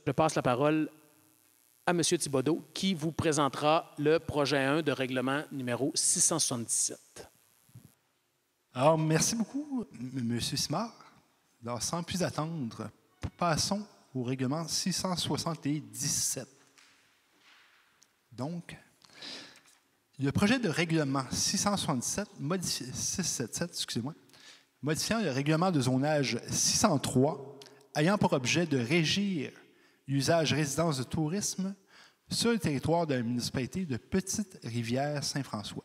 je passe la parole à M. Thibodeau, qui vous présentera le projet 1 de règlement numéro 677. Alors, merci beaucoup, M. Simard. Alors, sans plus attendre, passons au règlement 677. Donc, le projet de règlement 677, 677, excusez-moi, modifiant le règlement de zonage 603, ayant pour objet de régir l'usage résidence de tourisme sur le territoire de la municipalité de Petite-Rivière-Saint-François.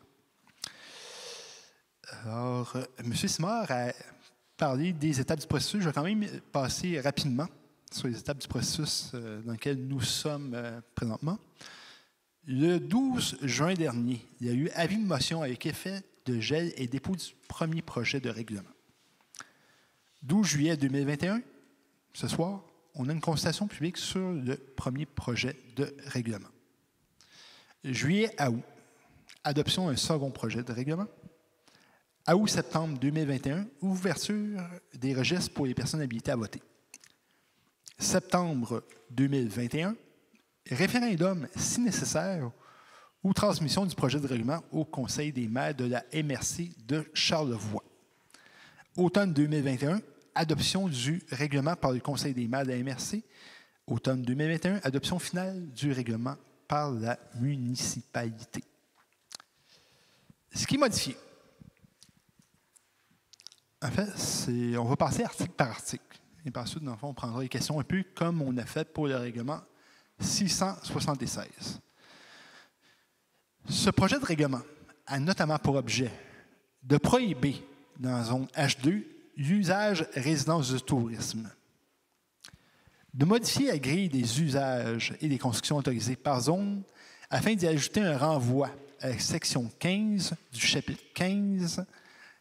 Alors, M. Simard a parlé des étapes du processus. Je vais quand même passer rapidement sur les étapes du processus dans lequel nous sommes présentement. Le 12 juin dernier, il y a eu avis de motion avec effet de gel et dépôt du premier projet de règlement. 12 juillet 2021, ce soir, on a une consultation publique sur le premier projet de règlement. Juillet à août, adoption d'un second projet de règlement. À août-septembre 2021, ouverture des registres pour les personnes habilitées à voter. Septembre 2021, référendum, si nécessaire, ou transmission du projet de règlement au Conseil des maires de la MRC de Charlevoix. Automne 2021, adoption du règlement par le Conseil des maires de la MRC. Automne 2021, adoption finale du règlement par la municipalité. Ce qui est modifié. En fait, on va passer article par article. Et par suite, dans le fond, on prendra les questions un peu comme on a fait pour le règlement 676. Ce projet de règlement a notamment pour objet de prohiber, dans la zone H2, l'usage résidence de tourisme, de modifier la grille des usages et des constructions autorisées par zone afin d'y ajouter un renvoi à la section 15 du chapitre 15,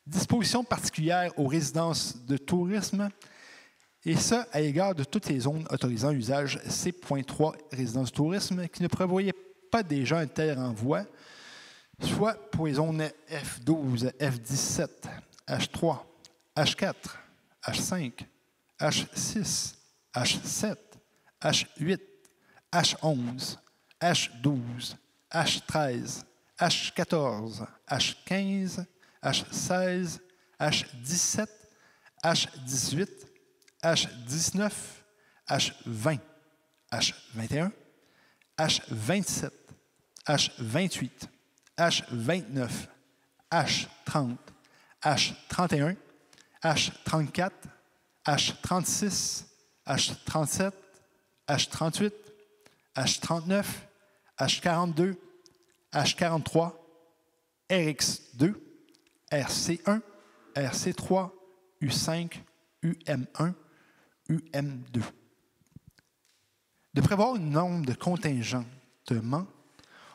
dispositions particulières aux résidences de tourisme, et ça à l'égard de toutes les zones autorisant l'usage C.3 résidence de tourisme qui ne prévoyaient pas déjà un tel renvoi, soit pour les zones F12, F17, H3, H4, H5, H6, H7, H8, H11, H12, H13, H14, H15, H16, H17, H18, H19, H20, H21, H27, H28, H29, H30, H31, H34, H36, H37, H38, H39, H42, H43, RX2, RC1, RC3, U5, UM1, UM2. De prévoir un nombre de contingentements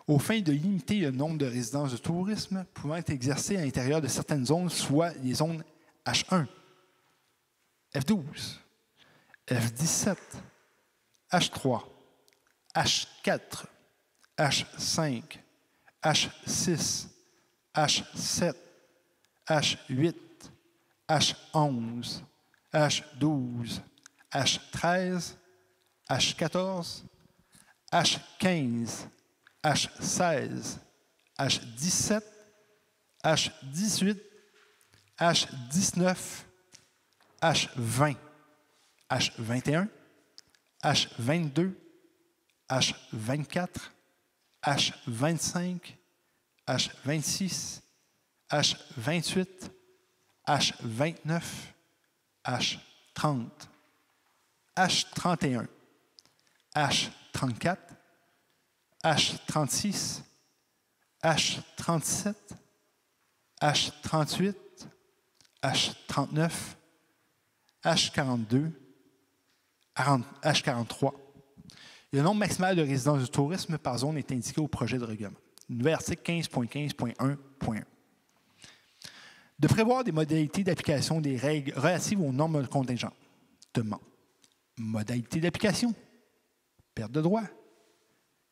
aux fins de limiter le nombre de résidences de tourisme pouvant être exercées à l'intérieur de certaines zones, soit les zones H1, F12, F17, H3, H4, H5, H6, H7, H8, H11, H12, H13, H14, H15, H16, H17, H18, H19, H20, H21, H22, H24, H25, H26, H28, H29, H30, H31, H34, H36, H37, H38, H39, H42, H43. Le nombre maximal de résidences de tourisme par zone est indiqué au projet de règlement. Nouvel article 15.15.1.1. De prévoir des modalités d'application des règles relatives aux normes contingentement. Modalités d'application. Perte de droit.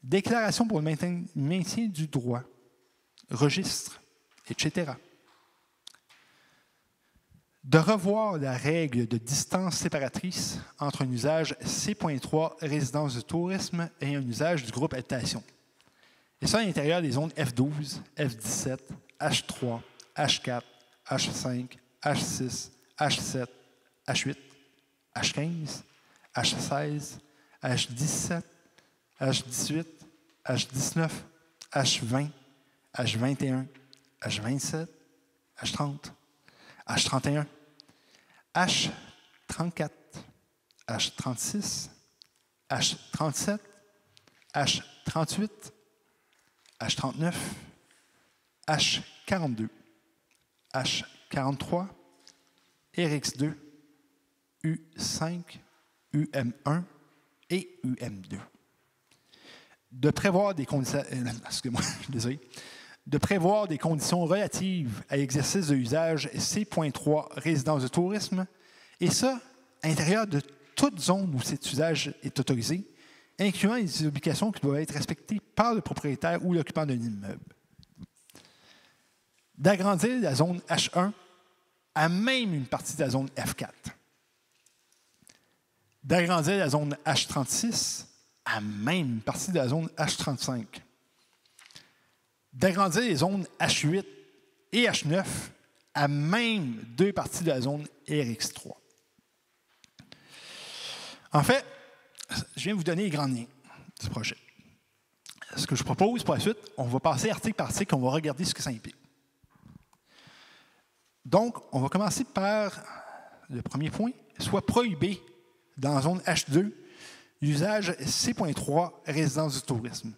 Déclaration pour le maintien du droit. Registre, etc. de revoir la règle de distance séparatrice entre un usage C.3 résidence de tourisme et un usage du groupe habitation. Et ça à l'intérieur des zones F12, F17, H3, H4, H5, H6, H7, H8, H15, H16, H17, H18, H19, H20, H21, H27, H30, H31, H34, H36, H37, H38, H39, H42, H43, RX2, U5, UM1 et UM2. De prévoir des conditions, de prévoir des conditions relatives à l'exercice de l'usage C.3 résidence de tourisme, et ça, à l'intérieur de toute zone où cet usage est autorisé, incluant les obligations qui doivent être respectées par le propriétaire ou l'occupant d'un immeuble. D'agrandir la zone H1 à même une partie de la zone F4. D'agrandir la zone H36 à même une partie de la zone H35. D'agrandir les zones H8 et H9 à même deux parties de la zone RX3. En fait, je viens de vous donner les grandes lignes du projet. Ce que je propose pour la suite, on va passer article par article, on va regarder ce que ça implique. Donc, on va commencer par le premier point, soit prohiber dans la zone H2 l'usage C.3 résidence du tourisme.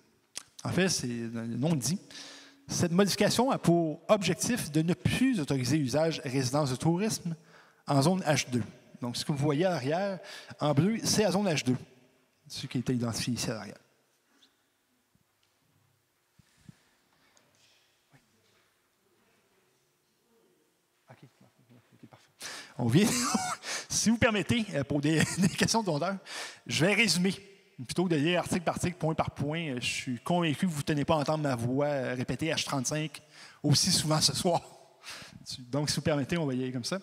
En fait, c'est le nom dit. Cette modification a pour objectif de ne plus autoriser l'usage résidence de tourisme en zone H2. Donc, ce que vous voyez à l'arrière, en bleu, c'est la zone H2, ce qui a été identifié ici à l'arrière. OK, parfait. On vient, si vous permettez, pour des questions de rondeur, je vais résumer. Plutôt que de lire article par article, point par point, je suis convaincu que vous ne tenez pas à entendre ma voix répéter H35 aussi souvent ce soir. Donc, si vous permettez, on va y aller comme ça.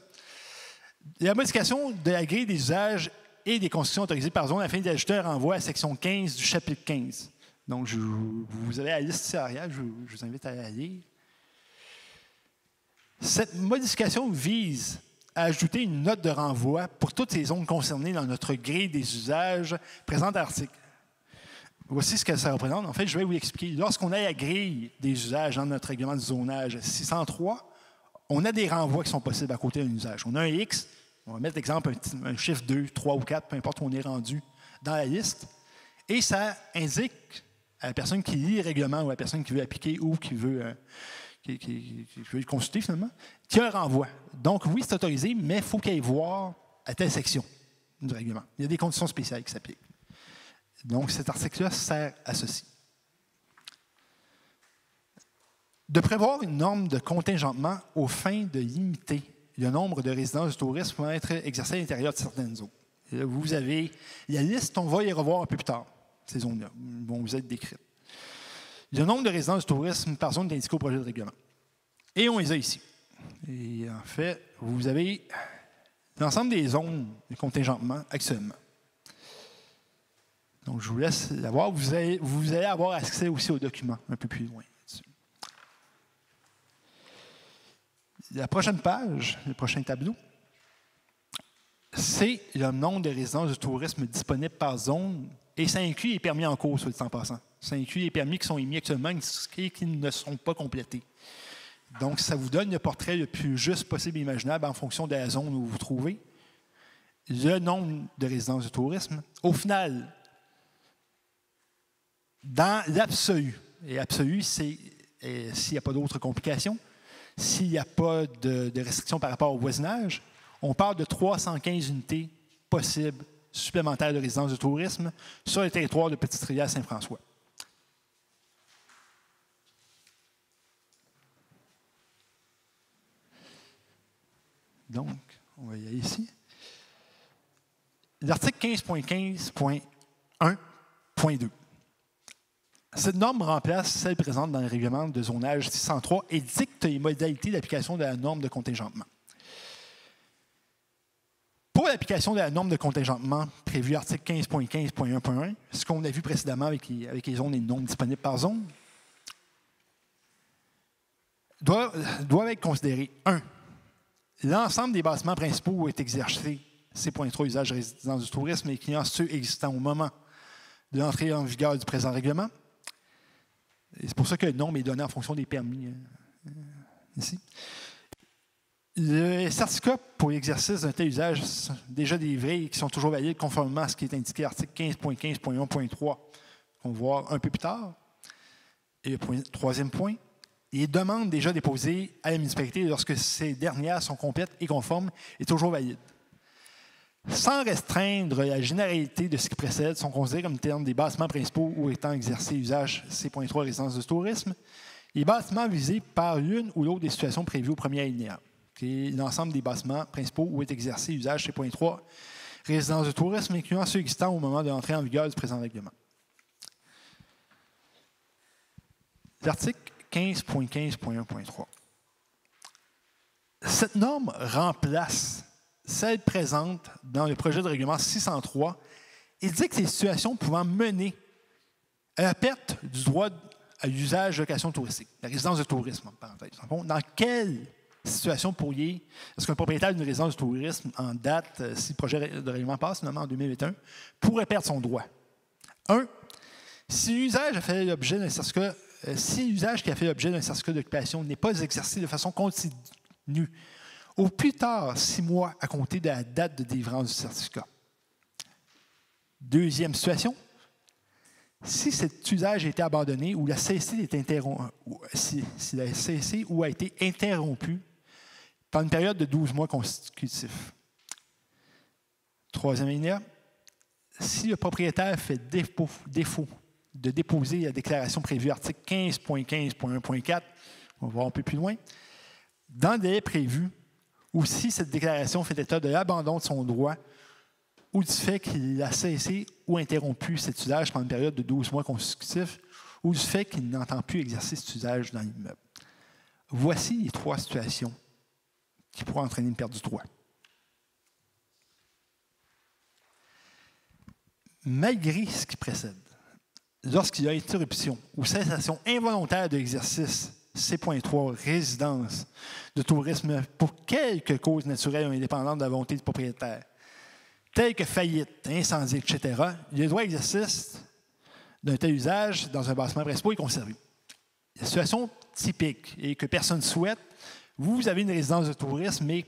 La modification de la grille des usages et des constructions autorisées par zone afin d'ajouter un renvoi à la section 15 du chapitre 15. Donc, vous avez la liste ici arrière, je vous invite à la lire. Cette modification vise à ajouter une note de renvoi pour toutes les zones concernées dans notre grille des usages présente à l'article. Voici ce que ça représente. En fait, je vais vous l'expliquer. Lorsqu'on a la grille des usages dans notre règlement de zonage 603, on a des renvois qui sont possibles à côté d'un usage. On a un X, on va mettre l'exemple un chiffre 2, 3 ou 4, peu importe où on est rendu dans la liste, et ça indique à la personne qui lit le règlement ou à la personne qui veut appliquer ou qui veut le consulter finalement, qu'il y a un renvoi. Donc oui, c'est autorisé, mais il faut qu'il aille voir à telle section du règlement. Il y a des conditions spéciales qui s'appliquent. Donc cet article-là sert à ceci. De prévoir une norme de contingentement aux fins de limiter le nombre de résidences de tourisme pouvant être exercées à l'intérieur de certaines zones. Et là, vous avez la liste, on va y revoir un peu plus tard, ces zones-là vont vous être décrites. Le nombre de résidences de tourisme par zone est indiqué au projet de règlement. Et on les a ici. Et en fait, vous avez l'ensemble des zones de contingentement actuellement. Donc, je vous laisse la voir. Vous allez avoir accès aussi aux documents un peu plus loin. La prochaine page, le prochain tableau, c'est le nombre de résidences de tourisme disponibles par zone et ça inclut les permis en cours, soit dit en passant. Ça inclut les permis qui sont émis actuellement et qui ne sont pas complétés. Donc, ça vous donne le portrait le plus juste possible et imaginable en fonction de la zone où vous vous trouvez. Le nombre de résidences de tourisme. Au final, dans l'absolu, et absolu, c'est s'il n'y a pas d'autres complications, s'il n'y a pas de restrictions par rapport au voisinage, on parle de 315 unités possibles supplémentaires de résidences de tourisme sur le territoire de Petite-Rivière-Saint-François. Donc, on va y aller ici. L'article 15.15.1.2. Cette norme remplace celle présente dans le règlement de zonage 603 et dicte les modalités d'application de la norme de contingentement. l'application de la norme de contingentement prévue article 15.15.1.1, ce qu'on a vu précédemment avec les zones et les nombres disponibles par zone, doivent être considérés 1. L'ensemble des bâtiments principaux où est exercé C.3 usage résidence du tourisme, incluant ceux existants au moment de l'entrée en vigueur du présent règlement. Et c'est pour ça que le nombre est donné en fonction des permis ici. Le certificat pour l'exercice d'un tel usage sont déjà délivrés et qui sont toujours valides conformément à ce qui est indiqué à l'article 15.15.1.3, qu'on va voir un peu plus tard. Et le troisième point, les demandes déjà déposées à la municipalité lorsque ces dernières sont complètes et conformes est toujours valide. Sans restreindre la généralité de ce qui précède, sont considérés comme termes des bâtiments principaux où étant exercé usage C.3 résidence du tourisme, les bâtiments visés par l'une ou l'autre des situations prévues au premier alinéa. L'ensemble des bâtiments principaux où est exercé usage C.3 résidence du tourisme, incluant ceux existants au moment de l'entrée en vigueur du présent règlement. L'article 15.15.1.3. Cette norme remplace celle présente dans le projet de règlement 603 et dit que ces situations pouvant mener à la perte du droit à l'usage de location touristique, la résidence de tourisme, en parenthèse. Dans quelle situation est-ce qu'un propriétaire d'une résidence de tourisme en date, si le projet de règlement passe, notamment en 2021, pourrait perdre son droit? 1. Si l'usage a fait l'objet d'un certificat, l'usage qui a fait l'objet d'un certificat d'occupation n'est pas exercé de façon continue, au plus tard 6 mois à compter de la date de délivrance du certificat. Deuxième situation, si cet usage a été abandonné ou la cessé est interrompu, si la cessé ou a été interrompu pendant une période de 12 mois consécutifs. Troisième alinéa, si le propriétaire fait défaut de déposer la déclaration prévue article 15.15.1.4, on va voir un peu plus loin, dans le délai prévu, ou si cette déclaration fait état de l'abandon de son droit ou du fait qu'il a cessé ou interrompu cet usage pendant une période de 12 mois consécutifs, ou du fait qu'il n'entend plus exercer cet usage dans l'immeuble. Voici les 3 situations qui pourraient entraîner une perte du droit. Malgré ce qui précède, lorsqu'il y a interruption ou cessation involontaire de l'exercice C.3 résidence de tourisme pour quelque cause naturelle ou indépendante de la volonté du propriétaire, telles que faillite, incendie, etc., le droit d'exercice d'un tel usage dans un bâtiment principal est conservé. La situation typique et que personne ne souhaite, vous avez une résidence de tourisme, mais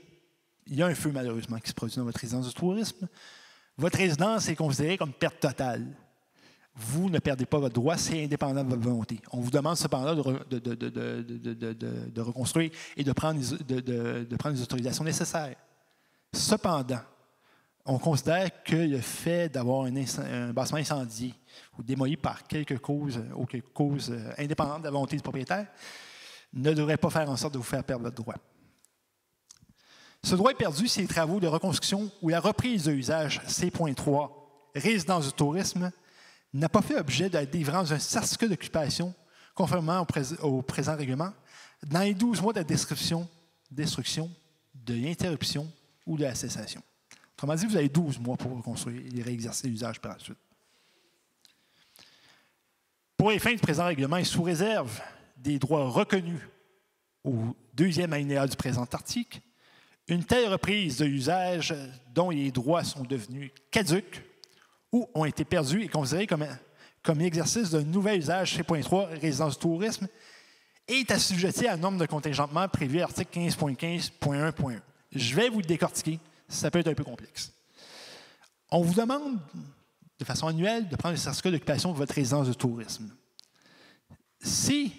il y a un feu malheureusement qui se produit dans votre résidence de tourisme. Votre résidence est considérée comme perte totale. Vous ne perdez pas votre droit, c'est indépendant de votre volonté. On vous demande cependant de reconstruire et de prendre les autorisations nécessaires. Cependant, on considère que le fait d'avoir un bâtiment incendié ou démoli par quelque cause indépendante de la volonté du propriétaire ne devrait pas faire en sorte de vous faire perdre votre droit. Ce droit est perdu si les travaux de reconstruction ou la reprise de usage C.3, résidence du tourisme, n'a pas fait objet de la délivrance d'un certificat d'occupation conformément au présent règlement dans les 12 mois de destruction, de l'interruption ou de la cessation. Autrement dit, vous avez 12 mois pour reconstruire et réexercer l'usage par la suite. Pour les fins du présent règlement et sous réserve des droits reconnus au 2e alinéa du présent article, une telle reprise de l'usage dont les droits sont devenus caducs ou ont été perdus est considérée comme l'exercice d'un nouvel usage C.3 résidence du tourisme et est assujetti à la norme de contingentement prévue à l'article 15.15.1.1. Je vais vous le décortiquer, ça peut être un peu complexe. On vous demande de façon annuelle de prendre le certificat d'occupation de votre résidence de tourisme. Si,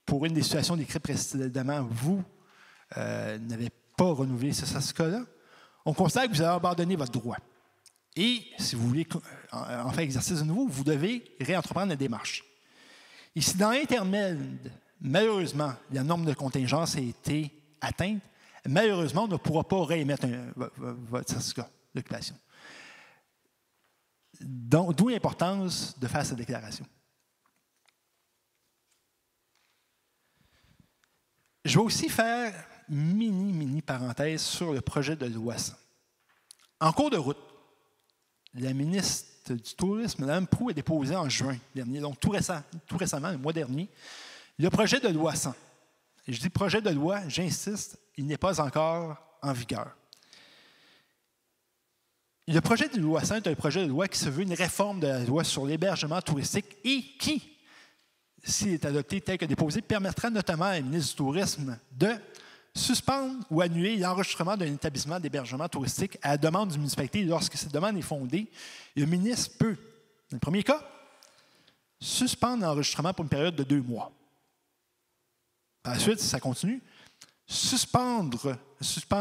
pour une des situations décrites précédemment, vous n'avez pas renouvelé ce certificat-là, on considère que vous avez abandonné votre droit. Et si vous voulez en faire exercice de nouveau, vous devez réentreprendre la démarche. Et si dans l'intermède, malheureusement, la norme de contingence a été atteinte, malheureusement, on ne pourra pas réémettre votre certificat d'occupation. D'où l'importance de faire cette déclaration. Je vais aussi faire mini parenthèse sur le projet de loi 100. En cours de route, la ministre du Tourisme, Mme Proulx, a déposé en juin dernier, donc tout récemment, le mois dernier, le projet de loi 100. Et je dis projet de loi, j'insiste, il n'est pas encore en vigueur. Le projet de loi 100 est un projet de loi qui se veut une réforme de la loi sur l'hébergement touristique et qui, s'il est adopté tel que déposé, permettra notamment à la ministre du Tourisme de suspendre ou annuler l'enregistrement d'un établissement d'hébergement touristique à la demande du municipalité lorsque cette demande est fondée. Le ministre peut, dans le premier cas, suspendre l'enregistrement pour une période de 2 mois. Par la suite, si ça continue, suspendre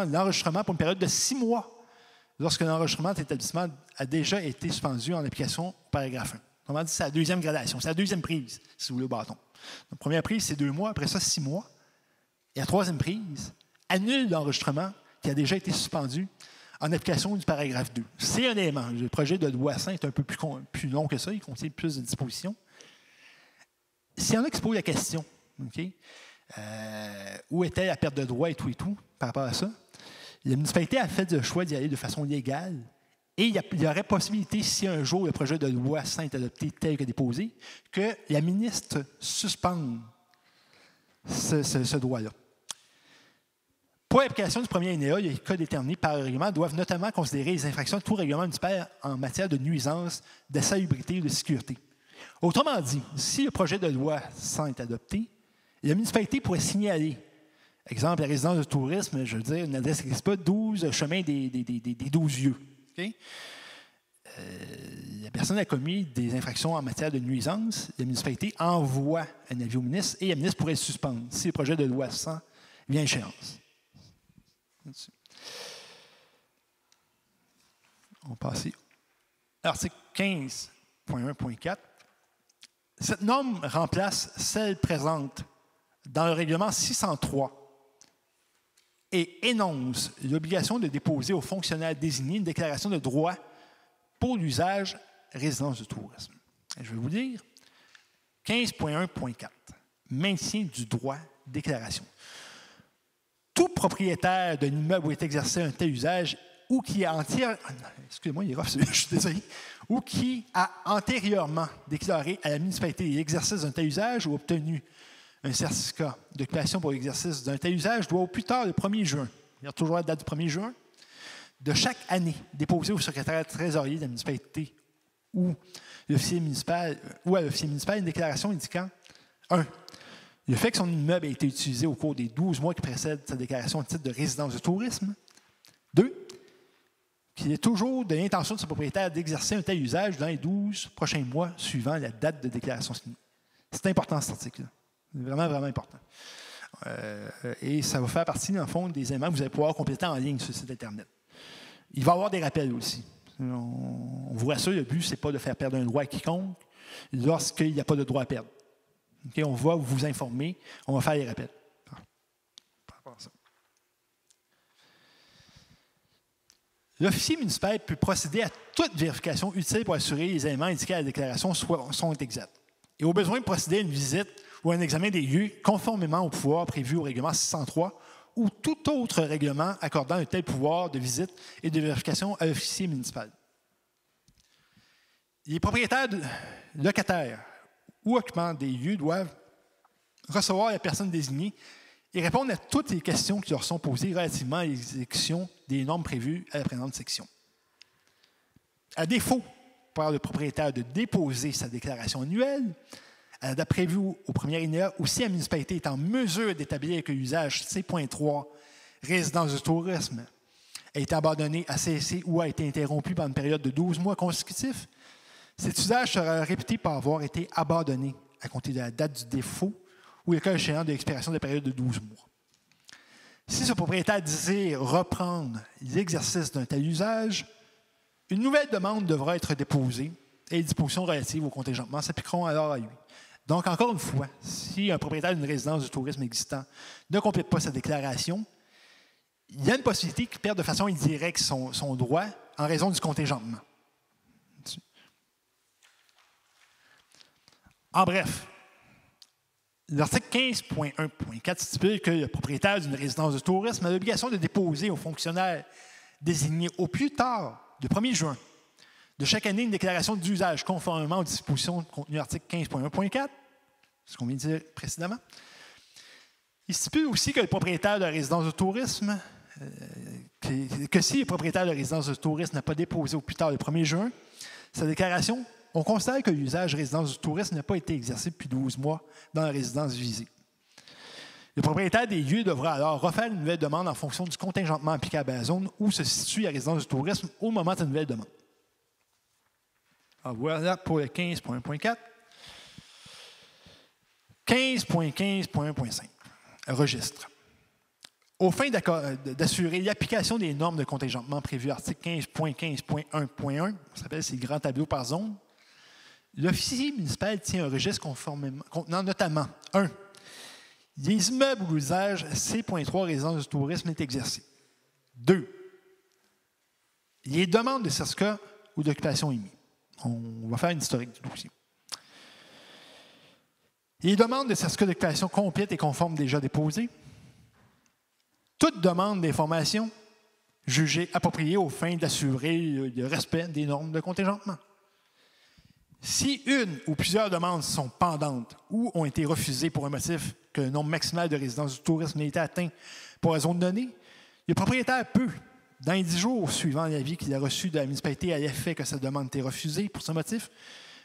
l'enregistrement pour une période de 6 mois lorsque l'enregistrement de l'établissement a déjà été suspendu en application au paragraphe 1. Autrement dit, c'est la deuxième gradation, c'est la deuxième prise, si vous voulez, au bâton. La première prise, c'est 2 mois, après ça, 6 mois. Et la troisième prise annule l'enregistrement qui a déjà été suspendu en application du paragraphe 2. C'est un élément. Le projet de loi 100 est un peu plus long que ça, il contient plus de dispositions. S'il y en a qui se posent la question, okay, où était la perte de droit et tout par rapport à ça, la municipalité a fait le choix d'y aller de façon légale et il y aurait possibilité, si un jour le projet de loi 100 est adopté tel que déposé, que la ministre suspende ce droit-là. Pour l'application du premier alinéa, les cas déterminés par le règlement doivent notamment considérer les infractions de tout règlement municipal en matière de nuisance, de salubrité ou de sécurité. Autrement dit, si le projet de loi 100 est adopté, la municipalité pourrait signaler, exemple, la résidence de tourisme, je veux dire, une adresse qui n'existe pas, 12 chemin des 12 lieux. Okay? La personne a commis des infractions en matière de nuisance, la municipalité envoie un avis au ministre et le ministre pourrait le suspendre si le projet de loi 100 vient à échéance. On passe à l'article 15.1.4. Cette norme remplace celle présente dans le règlement 603 et énonce l'obligation de déposer au fonctionnaire désigné une déclaration de droit pour l'usage résidence de tourisme. Je vais vous dire 15.1.4. Maintien du droit déclaration. Tout propriétaire d'un immeuble où est exercé un tel usage ou qui a excusez-moi, il est rough, je suis désolé, ou qui a antérieurement déclaré à la municipalité l'exercice d'un tel usage ou obtenu un certificat d'occupation pour l'exercice d'un tel usage doit au plus tard le 1er juin, il y a toujours la date du 1er juin, de chaque année déposer au secrétaire trésorier de la municipalité ou à l'officier municipal une déclaration indiquant 1. Le fait que son immeuble a été utilisé au cours des 12 mois qui précèdent sa déclaration au titre de résidence de tourisme. 2. Qu'il ait toujours de l'intention de son propriétaire d'exercer un tel usage dans les 12 prochains mois suivant la date de déclaration signée. C'est important cet article-là. C'est vraiment, vraiment important. Et ça va faire partie, dans le fond, des éléments que vous allez pouvoir compléter en ligne sur le site Internet. Il va y avoir des rappels aussi. On vous rassure, le but, ce n'est pas de faire perdre un droit à quiconque lorsqu'il n'y a pas de droit à perdre. Okay, on va vous informer, on va faire les rappels. L'officier municipal peut procéder à toute vérification utile pour assurer que les éléments indiqués à la déclaration sont exacts. Et au besoin de procéder à une visite ou à un examen des lieux conformément au pouvoir prévu au règlement 603 ou tout autre règlement accordant un tel pouvoir de visite et de vérification à l'officier municipal. Les propriétaires locataires ou occupants des lieux doivent recevoir la personne désignée et répondre à toutes les questions qui leur sont posées relativement à l'exécution des normes prévues à la présente section. À défaut par le propriétaire de déposer sa déclaration annuelle, à la date prévue au premier alinéa, ou si la municipalité est en mesure d'établir que l'usage C.3, résidence de tourisme, a été abandonné, a cessé ou a été interrompu pendant une période de 12 mois consécutifs, cet usage sera réputé par avoir été abandonné à compter de la date du défaut ou le cas échéant de l'expiration de la période de 12 mois. Si ce propriétaire désire reprendre l'exercice d'un tel usage, une nouvelle demande devra être déposée et les dispositions relatives au contingentement s'appliqueront alors à lui. Donc, encore une fois, si un propriétaire d'une résidence de tourisme existant ne complète pas sa déclaration, il y a une possibilité qu'il perde de façon indirecte son droit en raison du contingentement. En bref, l'article 15.1.4 stipule que le propriétaire d'une résidence de tourisme a l'obligation de déposer aux fonctionnaires désigner au plus tard, le 1er juin, de chaque année, une déclaration d'usage conformément aux dispositions contenues à l'article 15.1.4, ce qu'on vient de dire précédemment. Il stipule aussi que le propriétaire de la résidence de tourisme, que si le propriétaire de la résidence de tourisme n'a pas déposé au plus tard le 1er juin, sa déclaration, on considère que l'usage résidence du tourisme n'a pas été exercé depuis 12 mois dans la résidence visée. Le propriétaire des lieux devra alors refaire une nouvelle demande en fonction du contingentement applicable à la zone où se situe la résidence du tourisme au moment de sa nouvelle demande. Alors voilà pour le 15.1.4. 15.15.1.5. Registre. Aux fins d'assurer l'application des normes de contingentement prévues à l'article 15.15.1.1, ça s'appelle ces grands tableaux par zone, l'officier municipal tient un registre contenant notamment 1. Les immeubles où l'usage C.3 résidence du tourisme est exercé. 2. Les demandes de certificat ou d'occupation émises. On va faire une historique du dossier. Les demandes de certificat d'occupation complètes et conformes déjà déposées. Toute demande d'information jugée appropriée aux fins d'assurer le respect des normes de contingentement. Si une ou plusieurs demandes sont pendantes ou ont été refusées pour un motif que le nombre maximal de résidences du tourisme n'a été atteint pour la zone donnée, le propriétaire peut, dans les 10 jours suivant l'avis qu'il a reçu de la municipalité à l'effet que sa demande était refusée pour ce motif,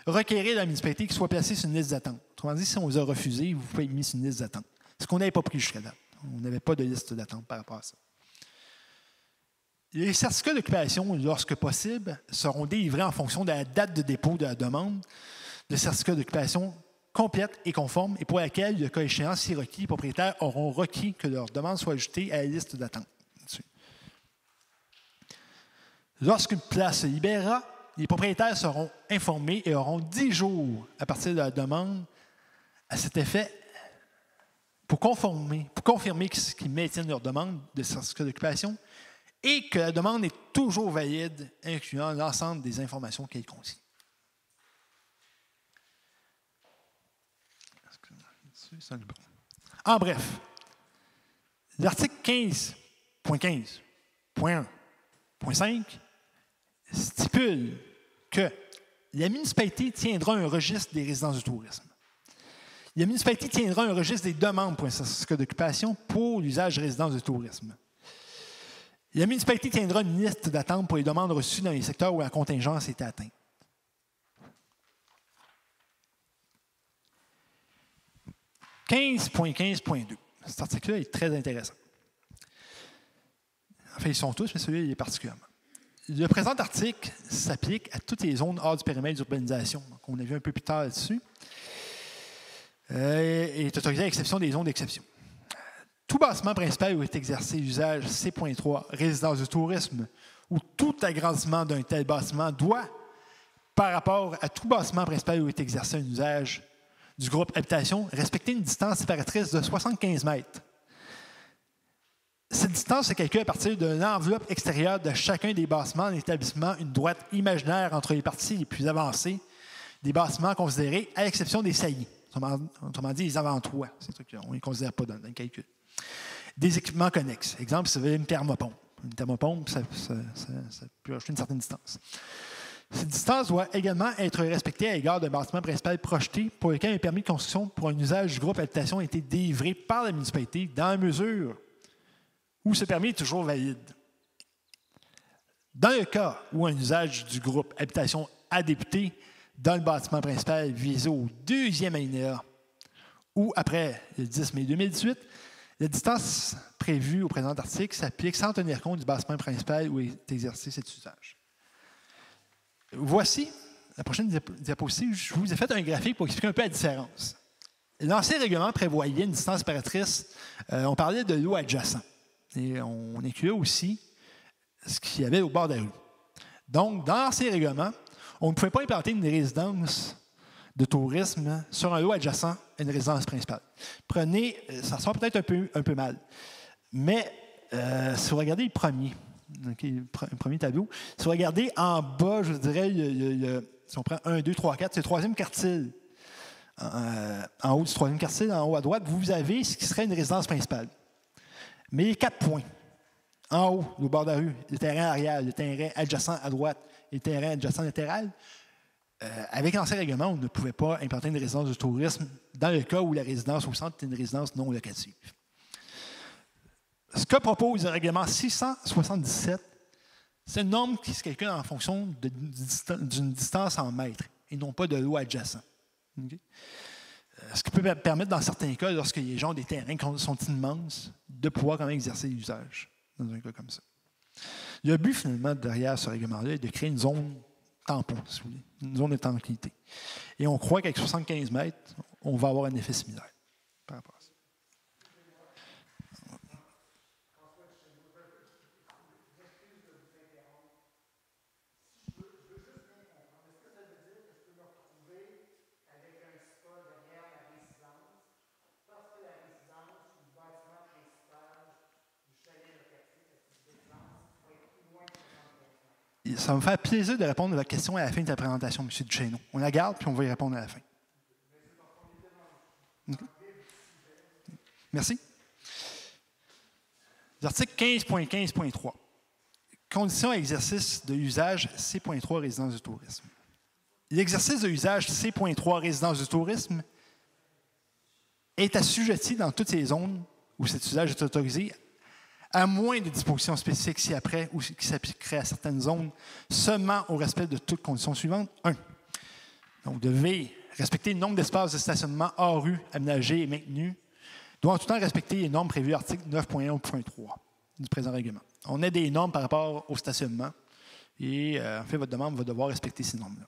requérir de la municipalité qu'il soit placé sur une liste d'attente. Autrement dit, si on vous a refusé, vous pouvez être mis sur une liste d'attente. Ce qu'on n'avait pas pris jusqu'à date. On n'avait pas de liste d'attente par rapport à ça. Les certificats d'occupation, lorsque possible, seront délivrés en fonction de la date de dépôt de la demande de certificat d'occupation complète et conforme et pour laquelle, le cas échéant, si requis, les propriétaires auront requis que leur demande soit ajoutée à la liste d'attente. Lorsqu'une place se libérera, les propriétaires seront informés et auront 10 jours à partir de la demande à cet effet pour confirmer qu'ils maintiennent leur demande de certificat d'occupation et que la demande est toujours valide, incluant l'ensemble des informations qu'elle contient. En bref, l'article 15.15.1.5 stipule que la municipalité tiendra un registre des résidences du tourisme. La municipalité tiendra un registre des demandes pour un certificat d'occupation pour l'usage de résidences de tourisme. La municipalité tiendra une liste d'attente pour les demandes reçues dans les secteurs où la contingence est atteinte. « 15.15.2 ». Cet article-là est très intéressant. Enfin, ils sont tous, mais celui-là, il est particulièrement. Le présent article s'applique à toutes les zones hors du périmètre d'urbanisation. Donc, on a vu un peu plus tard là-dessus. Et est autorisé à l'exception des zones d'exception. Tout bâtiment principal où est exercé l'usage C.3, résidence du tourisme, ou tout agrandissement d'un tel bâtiment doit, par rapport à tout bâtiment principal où est exercé un usage du groupe habitation, respecter une distance séparatrice de 75 mètres. Cette distance se calcule à partir de l'enveloppe extérieure de chacun des bâtiments en établissant une droite imaginaire entre les parties les plus avancées des bâtiments considérés, à l'exception des saillies. Autrement dit, les avant-toits. Ces trucs-là, on ne les considère pas dans le calcul. Des équipements connexes. Exemple, si vous avez une thermopompe. Une thermopompe, ça peut rajouter une certaine distance. Cette distance doit également être respectée à l'égard d'un bâtiment principal projeté pour lequel un permis de construction pour un usage du groupe habitation a été délivré par la municipalité dans la mesure où ce permis est toujours valide. Dans le cas où un usage du groupe habitation a débuté dans le bâtiment principal visé au 2e alinéa ou après le 10 mai 2018, la distance prévue au présent article s'applique sans tenir compte du bâtiment principal où est exercé cet usage. Voici, la prochaine diapositive, je vous ai fait un graphique pour expliquer un peu la différence. L'ancien règlement prévoyait une distance séparatrice, on parlait de l'eau adjacent. Et on incluait aussi ce qu'il y avait au bord de la rue. Donc, dans l'ancien règlement, on ne pouvait pas implanter une résidence de tourisme sur un lot adjacent à une résidence principale. Prenez, ça sort peut-être un peu mal, mais si vous regardez le premier tableau, si vous regardez en bas, je dirais, si on prend 1, 2, 3, 4, c'est le 3e quartile. En haut du 3e quartile, en haut à droite, vous avez ce qui serait une résidence principale. Mais les 4 points. en haut, au bord de la rue, le terrain arrière, le terrain adjacent à droite et le terrain adjacent latéral. Avec l'ancien règlement, on ne pouvait pas implanter une résidence de tourisme dans le cas où la résidence au centre était une résidence non locative. Ce que propose le règlement 677, c'est une norme qui se calcule en fonction d'une distance en mètres et non pas de l'eau adjacent. Okay? Ce qui peut permettre, dans certains cas, lorsque les gens ont des terrains qui sont immenses, de pouvoir quand même exercer l'usage dans un cas comme ça. Le but, finalement, derrière ce règlement-là, est de créer une zone tampon, si vous voulez, une zone de tranquillité. Et on croit qu'avec 75 mètres, on va avoir un effet similaire par rapport à ça. Ça va me faire plaisir de répondre à votre question à la fin de la présentation, M. Duchesneau. On la garde, puis on va y répondre à la fin. Okay. Merci. L'article 15.15.3. Conditions à exercice de usage C.3 résidence du tourisme. L'exercice de usage C.3 résidence du tourisme est assujetti dans toutes les zones où cet usage est autorisé, à moins de dispositions spécifiques ci-après ou qui s'appliqueraient à certaines zones, seulement au respect de toutes conditions suivantes. 1. Donc, vous devez respecter le nombre d'espaces de stationnement hors rue, aménagés et maintenus, doit en tout temps respecter les normes prévues à l'article 9.1.3 du présent règlement. On a des normes par rapport au stationnement et, en fait, votre demande va devoir respecter ces normes-là.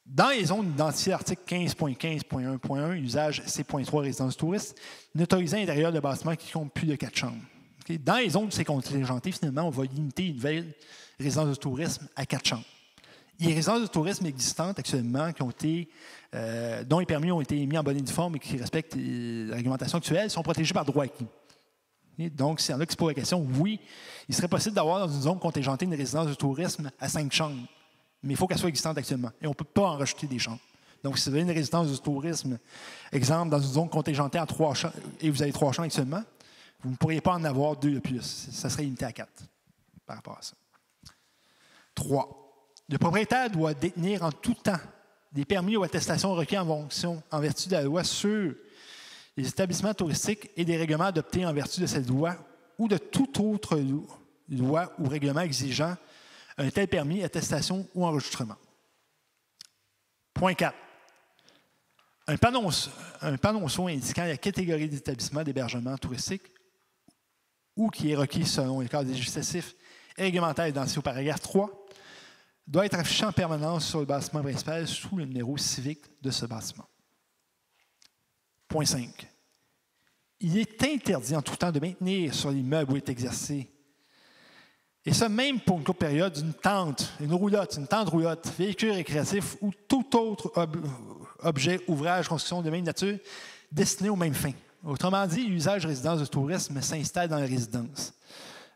Dans les zones identifiées à l'article 15.15.1.1, usage C.3 résidence touriste, n'autorisant à l'intérieur de bâtiments qui comptent plus de 4 chambres. Okay? Dans les zones où c'est contingenté, finalement, on va limiter une nouvelle résidence de tourisme à 4 chambres. Les résidences de tourisme existantes actuellement, dont les permis ont été mis en bonne et due forme et qui respectent la réglementation actuelle, sont protégées par droit acquis. Okay? Donc, s'il y en a qui se posent la question, oui, il serait possible d'avoir dans une zone contingentée une résidence de tourisme à 5 chambres. Mais il faut qu'elle soit existante actuellement. Et on ne peut pas en rajouter des chambres. Donc, si vous avez une résidence de tourisme, exemple, dans une zone contingentée en 3 chambres, et vous avez 3 chambres actuellement, vous ne pourriez pas en avoir 2 de plus. Ça serait limité à 4 par rapport à ça. 3. Le propriétaire doit détenir en tout temps des permis ou attestations requis en vertu de la loi sur les établissements touristiques et des règlements adoptés en vertu de cette loi ou de toute autre loi ou règlement exigeant un tel permis, attestation ou enregistrement. Point 4. Un panonceau indiquant la catégorie d'établissement d'hébergement touristique ou qui est requis selon le cadre législatif et réglementaire identifié au paragraphe 3 doit être affiché en permanence sur le bâtiment principal sous le numéro civique de ce bâtiment. Point 5. Il est interdit en tout temps de maintenir sur l'immeuble où est exercé, et ça même pour une courte période, une tente roulotte, véhicule récréatif ou tout autre objet, ouvrage, construction de même nature destiné aux mêmes fins. Autrement dit, l'usage de résidence de tourisme s'installe dans la résidence.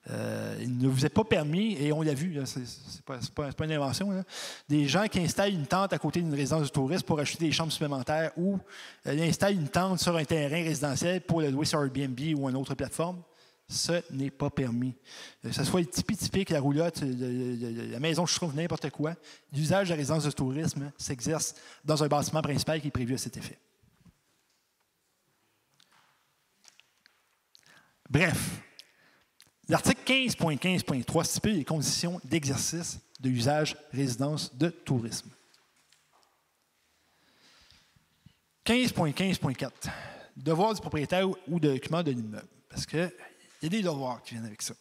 Il ne vous est pas permis, et on l'a vu, ce n'est pas une invention, là, des gens qui installent une tente à côté d'une résidence de tourisme pour acheter des chambres supplémentaires ou installent une tente sur un terrain résidentiel pour le louer sur Airbnb ou une autre plateforme. Ce n'est pas permis. Que ce soit le typique, la roulotte, la maison, je trouve n'importe quoi, l'usage de la résidence de tourisme s'exerce dans un bâtiment principal qui est prévu à cet effet. Bref, l'article 15.15.3 stipule les conditions d'exercice de usage résidence de tourisme. 15.15.4. Devoir du propriétaire ou de document de l'immeuble. Parce que il y a des devoirs qui viennent avec ça.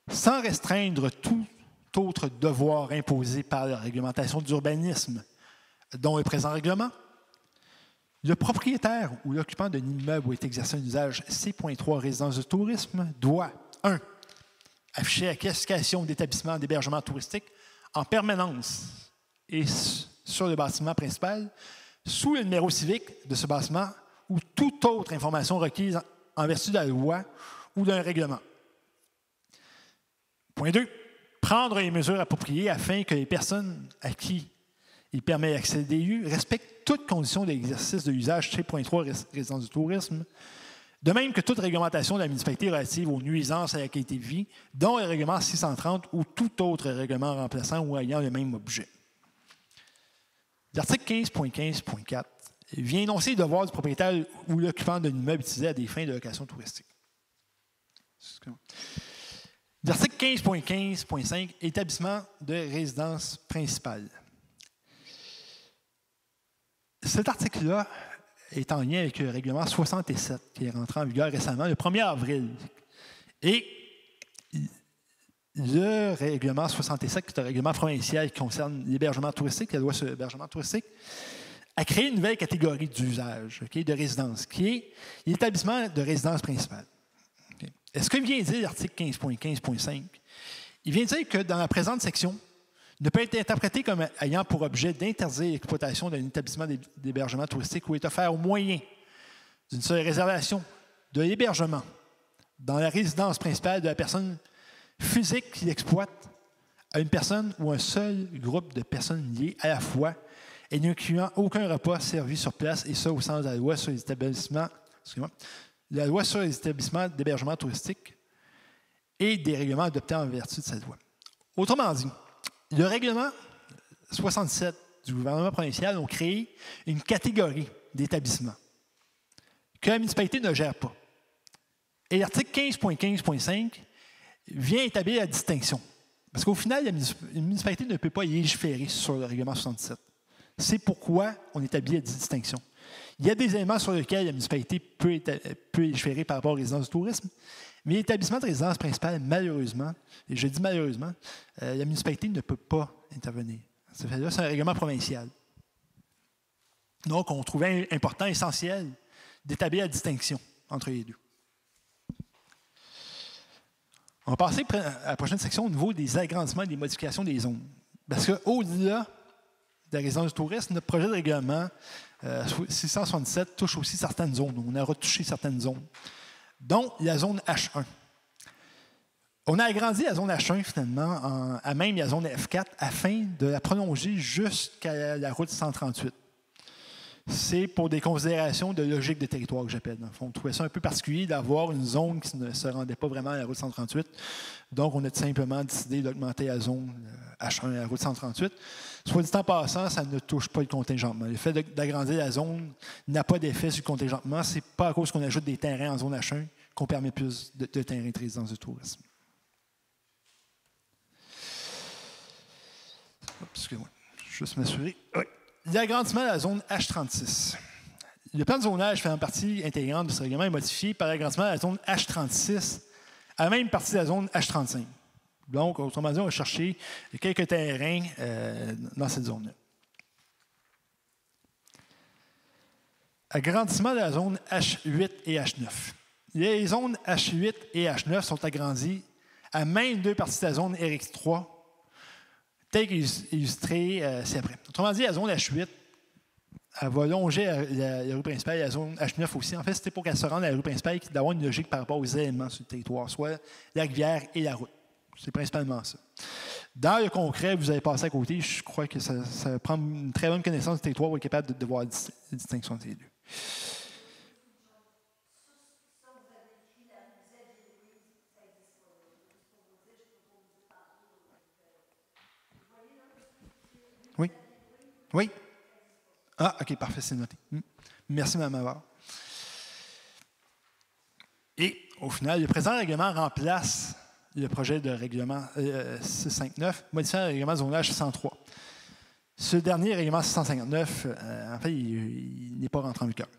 Sans restreindre tout autre devoir imposé par la réglementation d'urbanisme, dont le présent règlement, le propriétaire ou l'occupant d'un immeuble où est exercé un usage C.3 résidence de tourisme doit 1. Afficher la classification d'établissement d'hébergement touristique en permanence et sur le bâtiment principal, sous le numéro civique de ce bâtiment ou toute autre information requise en vertu de la loi ou d'un règlement. Point 2. Prendre les mesures appropriées afin que les personnes à qui il permet d'accéder aux lieux respectent toutes conditions d'exercice de l'usage C.3 résidence du tourisme De même que toute réglementation de la municipalité relative aux nuisances à la qualité de vie, dont le règlement 630 ou tout autre règlement remplaçant ou ayant le même objet. L'article 15.15.4 vient énoncer le devoir du propriétaire ou l'occupant d'un immeuble utilisé à des fins de location touristique. L'article 15.15.5, établissement de résidence principale. Cet article-là est en lien avec le règlement 67 qui est rentré en vigueur récemment, le 1er avril. Et le règlement 67, qui est un règlement provincial qui concerne l'hébergement touristique, la loi sur l'hébergement touristique, a créé une nouvelle catégorie d'usage, de résidence, qui est l'établissement de résidence principale. Est-ce que vient dire l'article 15.15.5? Il vient dire que dans la présente section, ne peut être interprété comme ayant pour objet d'interdire l'exploitation d'un établissement d'hébergement touristique où est offert au moyen d'une seule réservation de l'hébergement dans la résidence principale de la personne physique qui l'exploite à une personne ou un seul groupe de personnes liées à la fois et n'incluant aucun repas servi sur place, et ça au sens de la loi sur les établissements, la loi sur les établissements d'hébergement touristique et des règlements adoptés en vertu de cette loi. Autrement dit, le règlement 67 du gouvernement provincial a créé une catégorie d'établissements que la municipalité ne gère pas. Et l'article 15.15.5 vient établir la distinction. Parce qu'au final, la municipalité ne peut pas légiférer sur le règlement 67. C'est pourquoi on établit la distinction. Il y a des éléments sur lesquels la municipalité peut légiférer par rapport aux résidences du tourisme, mais l'établissement de résidence principale, malheureusement, et je dis malheureusement, la municipalité ne peut pas intervenir. C'est un règlement provincial. Donc, on trouvait important, essentiel, d'établir la distinction entre les deux. On va passer à la prochaine section au niveau des agrandissements et des modifications des zones. Parce qu'au-delà de la résidence du tourisme, notre projet de règlement 667 touche aussi certaines zones. On a retouché certaines zones, dont la zone H1. On a agrandi la zone H1 finalement à même la zone F4 afin de la prolonger jusqu'à la route 138. C'est pour des considérations de logique de territoire que j'appelle. On trouvait ça un peu particulier d'avoir une zone qui ne se rendait pas vraiment à la route 138. Donc, on a tout simplement décidé d'augmenter la zone H1 à la route 138. Soit dit en passant, ça ne touche pas le contingentement. Le fait d'agrandir la zone n'a pas d'effet sur le contingentement. Ce n'est pas à cause qu'on ajoute des terrains en zone H1 qu'on permet plus de terrains de résidence de tourisme. Excusez-moi, je vais juste m'assurer. Oui. L'agrandissement de la zone H36. Le plan de zonage faisant partie intégrante de ce règlement est modifié par l'agrandissement de la zone H36 à la même partie de la zone H35. Donc, autrement dit, on va chercher quelques terrains dans cette zone-là. Agrandissement de la zone H8 et H9. Les zones H8 et H9 sont agrandies à même deux parties de la zone RX3, tel qu'illustré ci-après. Autrement dit, la zone H8, elle va longer la rue principale et la zone H9 aussi. En fait, c'était pour qu'elle se rende à la rue principale d'avoir une logique par rapport aux éléments sur le territoire, soit la rivière et la route. C'est principalement ça. Dans le concret, vous allez passer à côté. Je crois que ça prend une très bonne connaissance du territoire pour être capable de voir la distinction entre les deux. Oui. Oui. Ah, OK, parfait, c'est noté. Merci, Mme Havard. Et au final, le présent règlement remplace le projet de règlement 659, modifiant le règlement de zonage 603. Ce dernier règlement 659, en fait, il n'est pas rentré en vigueur.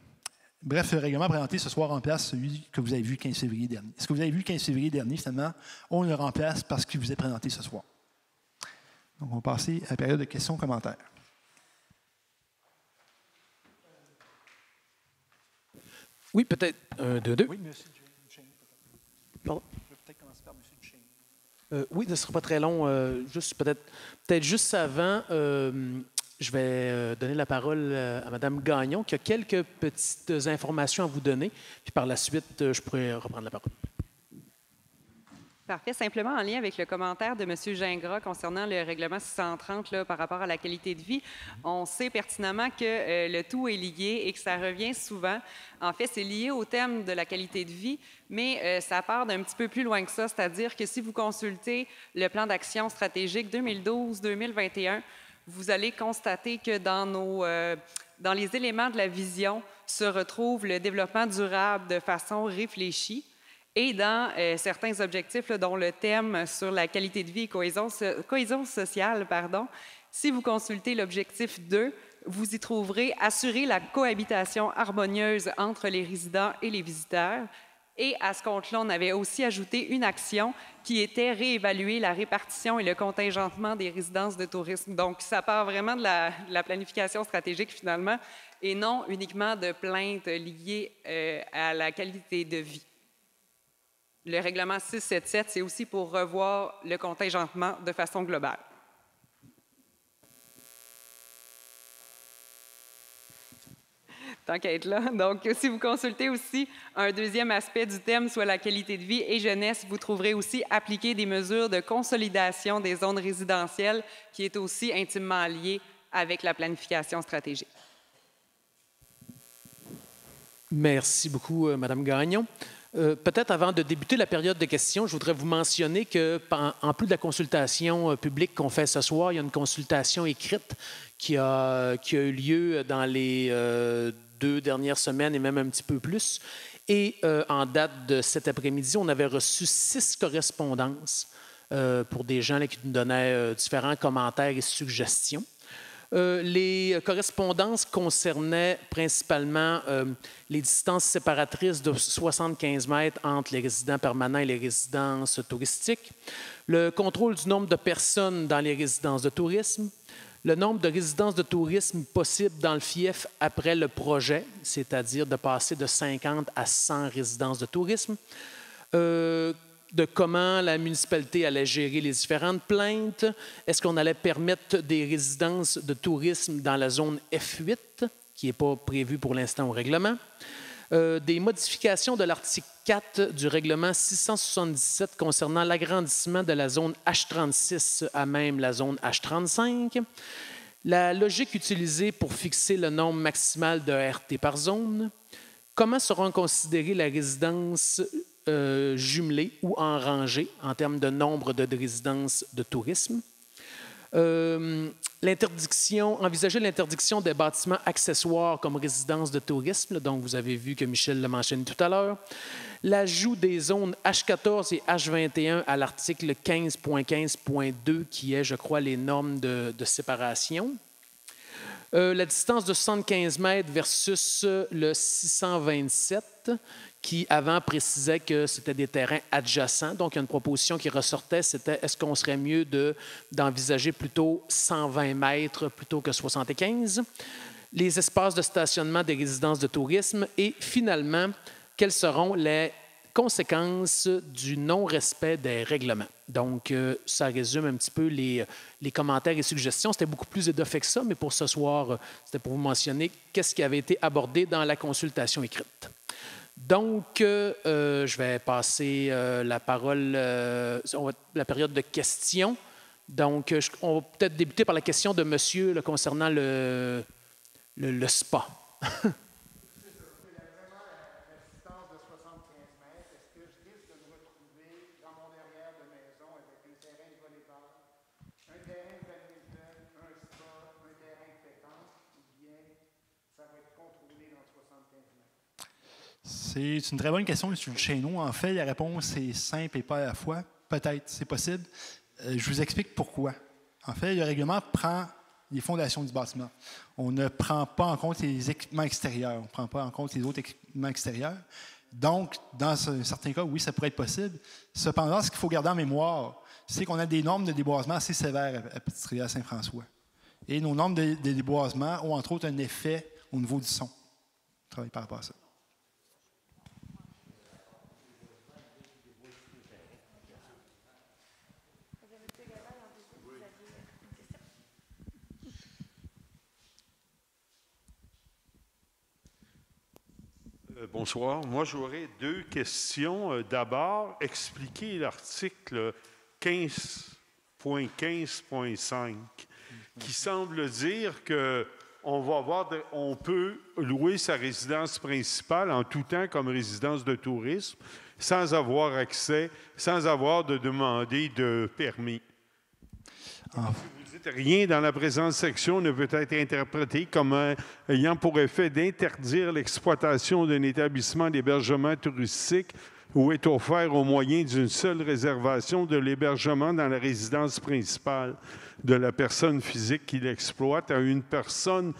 Bref, le règlement présenté ce soir remplace celui que vous avez vu le 15 février dernier. Ce que vous avez vu le 15 février dernier, finalement, on le remplace parce qu'il vous est présenté ce soir. Donc, on va passer à la période de questions-commentaires. Oui, peut-être. 1, 2, 2. Oui, M. Duchesne. Pardon? Je vais peut-être commencer par M. Duchesne. Oui, ce ne sera pas très long. Juste peut-être juste avant, je vais donner la parole à Mme Gagnon, qui a quelques petites informations à vous donner. Puis par la suite, je pourrai reprendre la parole. Parfait. Simplement en lien avec le commentaire de M. Gingras concernant le règlement 630 là, par rapport à la qualité de vie, on sait pertinemment que le tout est lié et que ça revient souvent. En fait, c'est lié au thème de la qualité de vie, mais ça part d'un petit peu plus loin que ça, c'est-à-dire que si vous consultez le plan d'action stratégique 2012-2021, vous allez constater que dans les éléments de la vision se retrouve le développement durable de façon réfléchie. Et dans certains objectifs, là, dont le thème sur la qualité de vie et cohésion sociale, si vous consultez l'objectif 2, vous y trouverez « Assurer la cohabitation harmonieuse entre les résidents et les visiteurs ». Et à ce compte-là, on avait aussi ajouté une action qui était réévaluer la répartition et le contingentement des résidences de tourisme. Donc, ça part vraiment de la planification stratégique, finalement, et non uniquement de plaintes liées à la qualité de vie. Le règlement 677, c'est aussi pour revoir le contingentement de façon globale. Tant qu'à être là. Donc, si vous consultez aussi un deuxième aspect du thème, soit la qualité de vie et jeunesse, vous trouverez aussi appliquer des mesures de consolidation des zones résidentielles qui est aussi intimement liée avec la planification stratégique. Merci beaucoup, Mme Gagnon. Peut-être avant de débuter la période de questions, je voudrais vous mentionner qu'en plus de la consultation publique qu'on fait ce soir, il y a une consultation écrite qui a eu lieu dans les 2 dernières semaines et même un petit peu plus. Et en date de cet après-midi, on avait reçu 6 correspondances pour des gens là, qui nous donnaient différents commentaires et suggestions. Les correspondances concernaient principalement les distances séparatrices de 75 mètres entre les résidents permanents et les résidences touristiques, le contrôle du nombre de personnes dans les résidences de tourisme, le nombre de résidences de tourisme possibles dans le fief après le projet, c'est-à-dire de passer de 50 à 100 résidences de tourisme, de comment la municipalité allait gérer les différentes plaintes. Est-ce qu'on allait permettre des résidences de tourisme dans la zone F8, qui n'est pas prévue pour l'instant au règlement? Des modifications de l'article 4 du règlement 677 concernant l'agrandissement de la zone H36 à même la zone H35. La logique utilisée pour fixer le nombre maximal de RT par zone. Comment seront considérées les résidences jumelées ou en rangée en termes de nombre de résidences de tourisme. Envisager l'interdiction des bâtiments accessoires comme résidences de tourisme, donc vous avez vu que Michel l'a mentionné tout à l'heure. L'ajout des zones H14 et H21 à l'article 15.15.2 qui est, je crois, les normes de séparation. La distance de 75 mètres versus le 627 qui avant précisait que c'était des terrains adjacents. Donc, il y a une proposition qui ressortait, c'était est-ce qu'on serait mieux d'envisager plutôt 120 mètres plutôt que 75? Les espaces de stationnement des résidences de tourisme et finalement, quelles seront les conséquences du non-respect des règlements. Donc, ça résume un petit peu les commentaires et suggestions. C'était beaucoup plus étoffé que ça, mais pour ce soir, c'était pour vous mentionner qu'est-ce qui avait été abordé dans la consultation écrite. Donc, je vais passer la parole, la période de questions. Donc, on va peut-être débuter par la question de monsieur concernant le spa. C'est une très bonne question, M. Chesneau. En fait, la réponse est simple et pas à la fois. Peut-être, c'est possible. Je vous explique pourquoi. En fait, le règlement prend les fondations du bâtiment. On ne prend pas en compte les équipements extérieurs. On ne prend pas en compte les autres équipements extérieurs. Donc, dans certains cas, oui, ça pourrait être possible. Cependant, ce qu'il faut garder en mémoire, c'est qu'on a des normes de déboisement assez sévères à Petite-Rivière Saint-François. Et nos normes de déboisement ont, entre autres, un effet au niveau du son. On travaille par rapport à ça. Bonsoir. Moi, j'aurais deux questions. D'abord, expliquer l'article 15.15.5 qui semble dire que on peut louer sa résidence principale en tout temps comme résidence de tourisme sans avoir accès, sans avoir de demander de permis. Vous dites rien dans la présente section ne peut être interprété comme ayant pour effet d'interdire l'exploitation d'un établissement d'hébergement touristique où est offert au moyen d'une seule réservation de l'hébergement dans la résidence principale de la personne physique qui l'exploite à une personne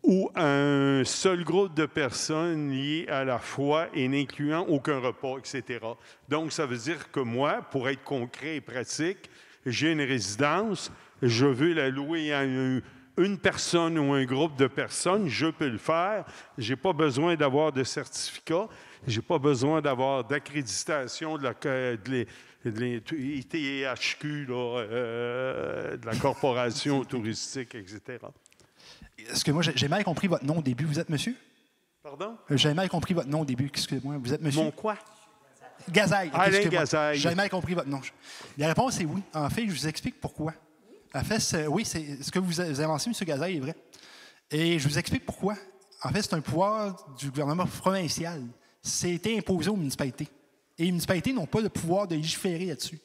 ou à un seul groupe de personnes liées à la foi et n'incluant aucun repas, etc. Donc, ça veut dire que moi, pour être concret et pratique, j'ai une résidence, je veux la louer à une personne ou un groupe de personnes, je peux le faire. Je n'ai pas besoin d'avoir de certificat, je n'ai pas besoin d'avoir d'accréditation de l'ITHQ, de la corporation touristique, etc. Est-ce que moi, j'ai mal compris votre nom au début? Vous êtes monsieur? Pardon? J'ai mal compris votre nom au début. Excusez-moi. Vous êtes monsieur? Mon quoi? Gazaille. Alain Gazaille. J'ai mal compris votre nom. La réponse est oui. En fait, je vous explique pourquoi. En fait, oui, ce que vous avez avancé, M. Gazaille, est vrai. Et je vous explique pourquoi. En fait, c'est un pouvoir du gouvernement provincial. C'était imposé aux municipalités. Et les municipalités n'ont pas le pouvoir de légiférer là-dessus.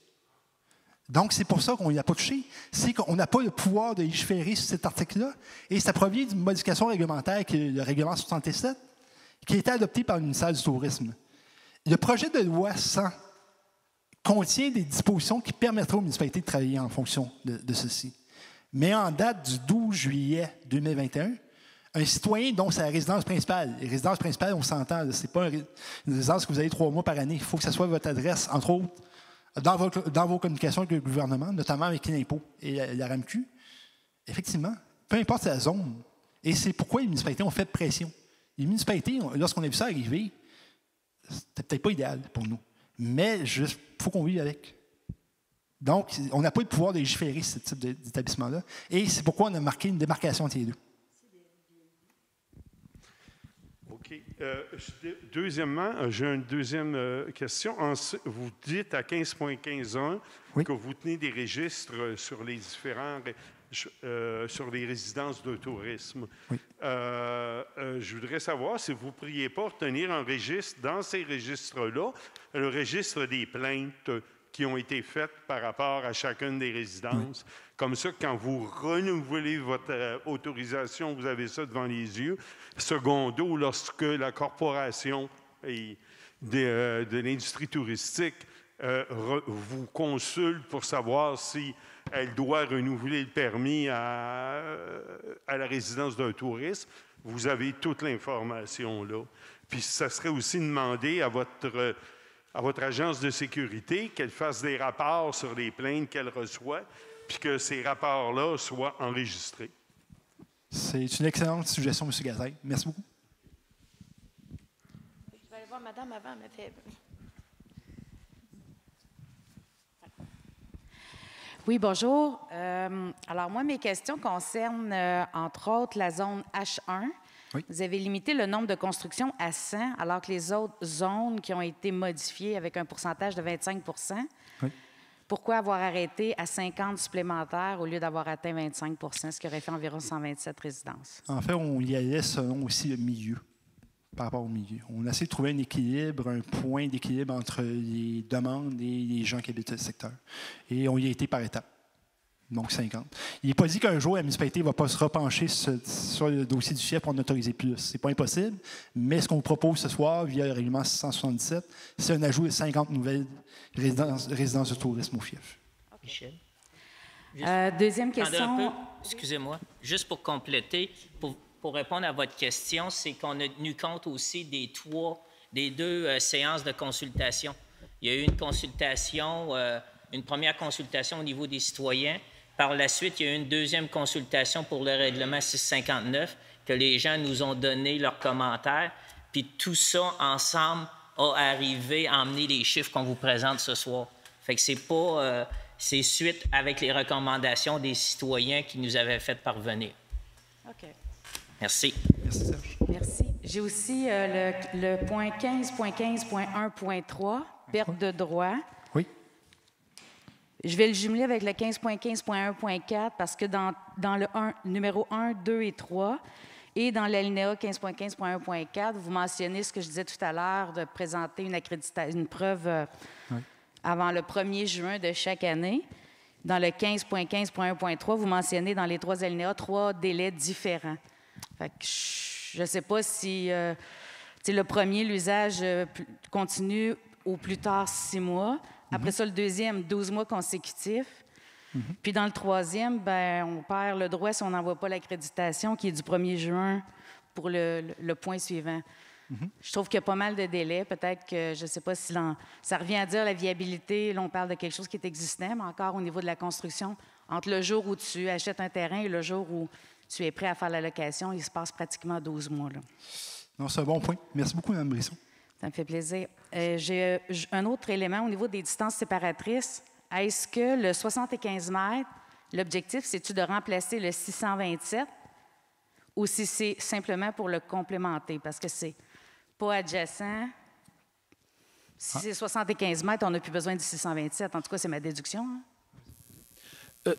Donc, c'est pour ça qu'on n'y a pas touché. C'est qu'on n'a pas le pouvoir de légiférer sur cet article-là. Et ça provient d'une modification réglementaire, qui est le règlement 67, qui a été adopté par le ministère du Tourisme. Le projet de loi 100 contient des dispositions qui permettraient aux municipalités de travailler en fonction de ceci. Mais en date du 12 juillet 2021, un citoyen dont c'est la résidence principale, les résidences principales, on s'entend, ce n'est pas une résidence que vous avez 3 mois par année. Il faut que ce soit votre adresse, entre autres, dans vos communications avec le gouvernement, notamment avec l'impôt et la RAMQ. Effectivement, peu importe la zone. Et c'est pourquoi les municipalités ont fait pression. Les municipalités, lorsqu'on a vu ça arriver, c'était peut-être pas idéal pour nous. Mais il faut qu'on vive avec. Donc, on n'a pas le pouvoir de légiférer ce type d'établissement-là. Et c'est pourquoi on a marqué une démarcation entre les deux. OK. Deuxièmement, j'ai une deuxième question. Vous dites à 15.15.1 que vous tenez des registres sur les différents... sur les résidences de tourisme. Oui. Je voudrais savoir si vous ne pourriez pas tenir un registre, dans ces registres-là, le registre des plaintes qui ont été faites par rapport à chacune des résidences. Oui. Comme ça, quand vous renouvelez votre autorisation, vous avez ça devant les yeux. Secondo, lorsque la corporation de l'industrie touristique vous consulte pour savoir si elle doit renouveler le permis à la résidence d'un touriste, vous avez toute l'information là. Puis ça serait aussi demandé à votre agence de sécurité qu'elle fasse des rapports sur les plaintes qu'elle reçoit, puis que ces rapports-là soient enregistrés. C'est une excellente suggestion, M. Gazaille. Merci beaucoup. Je vais aller voir madame avant, elle m'a fait... Oui, bonjour. Alors, moi, mes questions concernent, entre autres, la zone H1. Oui. Vous avez limité le nombre de constructions à 100, alors que les autres zones qui ont été modifiées avec un pourcentage de 25 %. Oui. Pourquoi avoir arrêté à 50 supplémentaires au lieu d'avoir atteint 25 %, ce qui aurait fait environ 127 résidences? En fait, on y allait selon aussi le milieu, par rapport au milieu. On a essayé de trouver un équilibre, un point d'équilibre entre les demandes et les gens qui habitent le secteur. Et on y a été par étapes. Donc 50. Il n'est pas dit qu'un jour, la municipalité ne va pas se repencher sur le dossier du fief pour en autoriser plus. Ce n'est pas impossible, mais ce qu'on vous propose ce soir, via le règlement 677, c'est un ajout de 50 nouvelles résidences de tourisme au fief. Michel? Deuxième question. Excusez-moi, juste pour compléter, pour répondre à votre question, c'est qu'on a tenu compte aussi des deux séances de consultation. Il y a eu une consultation, une première consultation au niveau des citoyens. Par la suite, il y a eu une deuxième consultation pour le règlement 659, que les gens nous ont donné leurs commentaires. Puis tout ça, ensemble, a arrivé à emmener les chiffres qu'on vous présente ce soir. Fait que c'est pas... c'est suite avec les recommandations des citoyens qui nous avaient fait parvenir. OK. Merci. Merci, Serge. Merci. J'ai aussi le point 15.15.1.3, perte de droit. Oui. Je vais le jumeler avec le 15.15.1.4 parce que dans le numéro 1, 2 et 3 et dans l'alinéa 15.15.1.4, vous mentionnez ce que je disais tout à l'heure de présenter une preuve avant le 1er juin de chaque année. Dans le 15.15.1.3, vous mentionnez dans les 3 alinéas 3 délais différents. Fait que je ne sais pas si le premier, l'usage continue au plus tard 6 mois. Après ça, le deuxième, 12 mois consécutifs. Puis dans le troisième, ben, on perd le droit si on n'envoie pas l'accréditation qui est du 1er juin pour le point suivant. Je trouve qu'il y a pas mal de délais. Peut-être que, je ne sais pas si ça revient à dire la viabilité. Là, on parle de quelque chose qui est existant, mais encore au niveau de la construction, entre le jour où tu achètes un terrain et le jour où tu es prêt à faire la location, il se passe pratiquement 12 mois. Là. Non, c'est un bon point. Merci beaucoup, Mme Brisson. Ça me fait plaisir. J'ai un autre élément au niveau des distances séparatrices. Est-ce que le 75 mètres, l'objectif, c'est-tu de remplacer le 627 ou si c'est simplement pour le complémenter? Parce que c'est pas adjacent. Si c'est 75 mètres, on n'a plus besoin du 627. En tout cas, c'est ma déduction. Hein?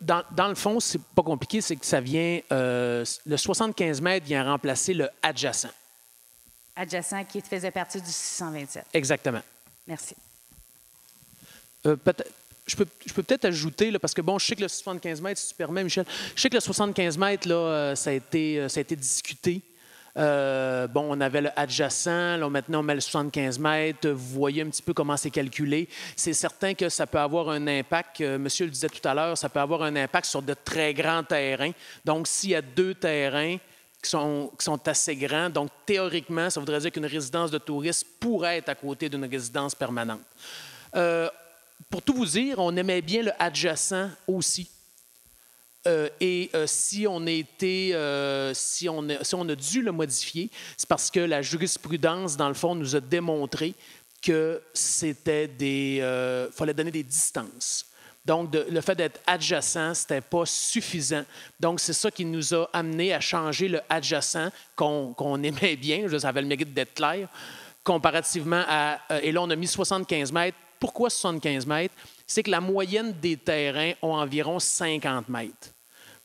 Dans le fond, c'est pas compliqué, c'est que ça vient... le 75 mètres vient remplacer le adjacent. Adjacent qui faisait partie du 627. Exactement. Merci. Je peux peut-être ajouter, là, parce que bon, je sais que le 75 mètres, si tu permets, Michel, je sais que le 75 mètres, là, ça a été discuté. On avait le adjacent, là, maintenant on met le 75 mètres, vous voyez un petit peu comment c'est calculé. C'est certain que ça peut avoir un impact, monsieur le disait tout à l'heure, ça peut avoir un impact sur de très grands terrains. Donc, s'il y a 2 terrains qui sont assez grands, donc théoriquement, ça voudrait dire qu'une résidence de tourisme pourrait être à côté d'une résidence permanente. Pour tout vous dire, on aimait bien le adjacent aussi. Si on a dû le modifier, c'est parce que la jurisprudence, dans le fond, nous a démontré que fallait donner des distances. Donc, le fait d'être adjacent, ce n'était pas suffisant. Donc, c'est ça qui nous a amené à changer le adjacent qu'on aimait bien, ça avait le mérite d'être clair, comparativement à... et là, on a mis 75 mètres. Pourquoi 75 mètres? C'est que la moyenne des terrains ont environ 50 mètres.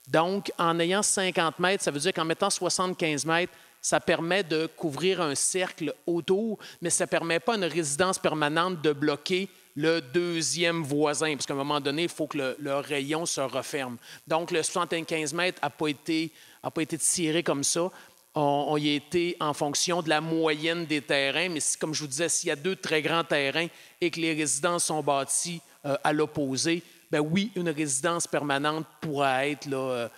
Donc, en ayant 50 mètres, ça veut dire qu'en mettant 75 mètres, ça permet de couvrir un cercle autour, mais ça ne permet pas à une résidence permanente de bloquer le deuxième voisin, parce qu'à un moment donné, il faut que le rayon se referme. Donc, le 75 mètres n'a pas été tiré comme ça. On y a été en fonction de la moyenne des terrains, mais comme je vous disais, s'il y a 2 très grands terrains et que les résidences sont bâties à l'opposé, bien oui, une résidence permanente pourra être là,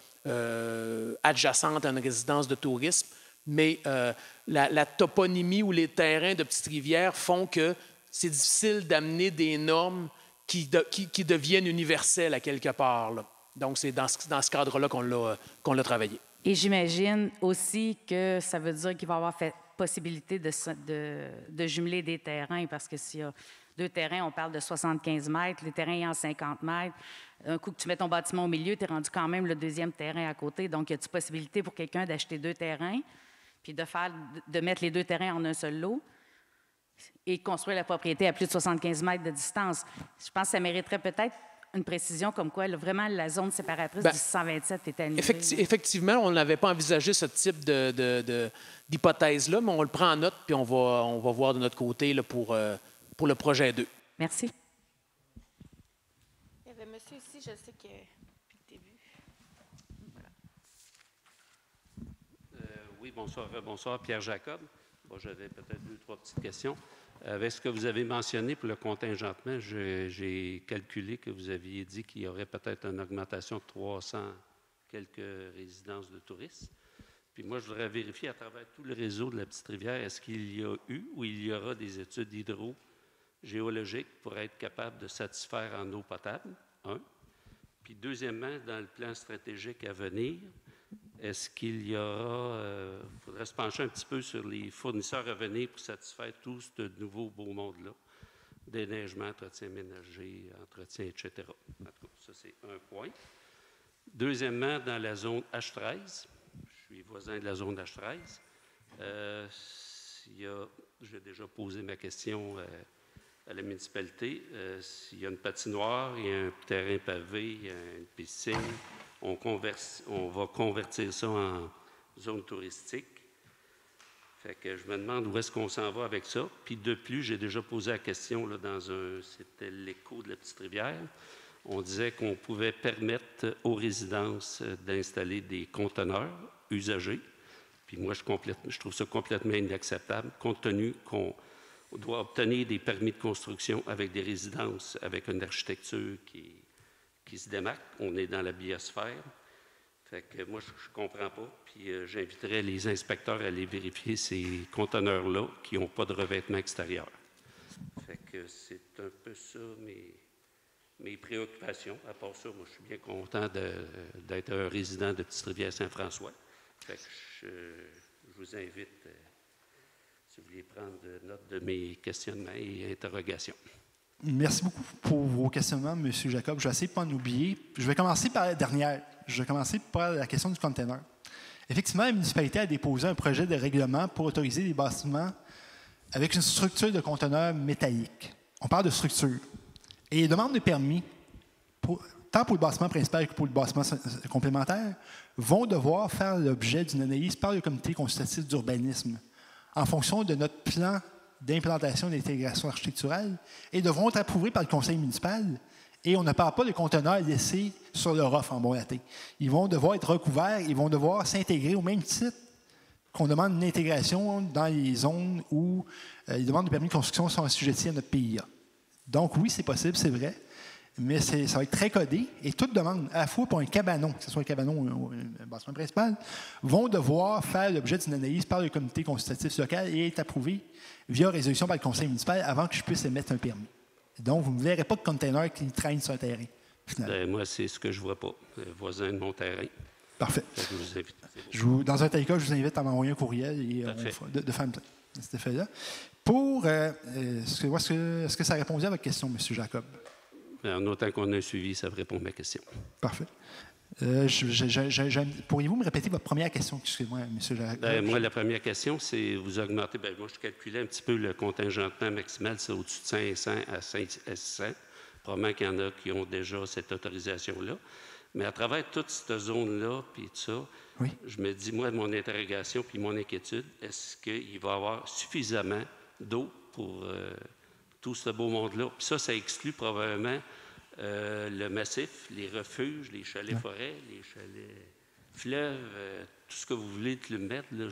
adjacente à une résidence de tourisme, mais la toponymie ou les terrains de Petite-Rivière font que c'est difficile d'amener des normes qui deviennent universelles à quelque part, là. Donc, c'est dans ce cadre-là qu'on l'a travaillé. Et j'imagine aussi que ça veut dire qu'il va y avoir possibilité de jumeler des terrains, parce que s'il y a 2 terrains, on parle de 75 mètres, les terrains ayant 50 mètres. Un coup que tu mets ton bâtiment au milieu, tu es rendu quand même le 2e terrain à côté. Donc, y a-t-il possibilité pour quelqu'un d'acheter 2 terrains, puis de mettre les 2 terrains en un seul lot et construire la propriété à plus de 75 mètres de distance? Je pense que ça mériterait peut-être une précision comme quoi, là, vraiment, la zone séparatrice du 627 est annulée. Effectivement, on n'avait pas envisagé ce type d'hypothèse-là, mais on le prend en note, puis on va voir de notre côté là, pour le projet 2. Merci. Il y avait monsieur ici, je sais que depuis le début. Voilà. Oui, bonsoir, Pierre Jacob. Bon, j'avais peut-être 2 ou 3 petites questions. Avec ce que vous avez mentionné pour le contingentement, j'ai calculé que vous aviez dit qu'il y aurait peut-être une augmentation de 300 quelques résidences de touristes. Puis moi, je voudrais vérifier à travers tout le réseau de la Petite-Rivière, est-ce qu'il y a eu ou il y aura des études hydro-géologiques pour être capable de satisfaire en eau potable, 1. Puis deuxièmement, dans le plan stratégique à venir, est-ce qu'il y aura... Il faudrait se pencher un petit peu sur les fournisseurs à venir pour satisfaire tout ce nouveau beau monde-là. Déneigement, entretien ménager, entretien, etc. En tout cas, ça, c'est un point. Deuxièmement, dans la zone H13, je suis voisin de la zone H13. J'ai déjà posé ma question à la municipalité. S'il y a une patinoire, il y a un terrain pavé, il y a une piscine, on va convertir ça en zone touristique. Fait que je me demande où est-ce qu'on s'en va avec ça. Puis de plus, j'ai déjà posé la question là, c'était l'Écho de la Petite-Rivière. On disait qu'on pouvait permettre aux résidences d'installer des conteneurs usagés. Puis moi, je trouve ça complètement inacceptable, compte tenu qu'on doit obtenir des permis de construction avec des résidences, avec une architecture qui se démarque. On est dans la biosphère. Fait que moi, je ne comprends pas. Puis j'inviterais les inspecteurs à aller vérifier ces conteneurs-là qui n'ont pas de revêtement extérieur. Fait que c'est un peu ça mes préoccupations. À part ça, moi, je suis bien content d'être un résident de Petite-Rivière-Saint-François. Fait que je vous invite, si vous voulez prendre note de mes questionnements et interrogations. Merci beaucoup pour vos questionnements, M. Jacob. Je vais essayer de ne pas en oublier. Je vais commencer par la dernière. Je vais commencer par la question du container. Effectivement, la municipalité a déposé un projet de règlement pour autoriser des bâtiments avec une structure de conteneur métallique. On parle de structure. Et les demandes de permis, tant pour le bâtiment principal que pour le bâtiment complémentaire, vont devoir faire l'objet d'une analyse par le comité consultatif d'urbanisme en fonction de notre plan d'implantation et d'intégration architecturale et devront être approuvés par le conseil municipal. Et on ne parle pas de conteneurs laissés sur le ROF en bon latin. Ils vont devoir être recouverts, ils vont devoir s'intégrer au même titre qu'on demande une intégration dans les zones où les demandes de permis de construction sont assujetties à notre PIA. Donc oui, c'est possible, c'est vrai, mais ça va être très codé et toute demande, à la fois pour un cabanon, que ce soit un cabanon ou un bâtiment principal, vont devoir faire l'objet d'une analyse par le comité consultatif local et être approuvée via résolution par le conseil municipal avant que je puisse émettre un permis. Donc, vous ne verrez pas de container qui traîne sur un terrain. Moi, c'est ce que je ne vois pas, voisin de mon terrain. Parfait. Je vous invite. Dans un tel cas, je vous invite à m'envoyer un courriel et de faire cet effet-là. Est-ce que ça répondait à votre question, M. Jacob? En autant qu'on a un suivi, ça répond à ma question. Parfait. Pourriez-vous me répéter votre première question, excusez-moi, M. Jacob? Moi, la première question, c'est vous augmentez. Moi, je calculais un petit peu le contingentement maximal, c'est au-dessus de 500 à 600. Probablement qu'il y en a qui ont déjà cette autorisation-là. Mais à travers toute cette zone-là, puis tout ça, oui, je me dis, moi, mon interrogation puis mon inquiétude, est-ce qu'il va y avoir suffisamment d'eau pour tout ce beau monde-là? Puis ça exclut probablement le massif, les refuges, les chalets forêts, les chalets fleuves, tout ce que vous voulez le mettre, là,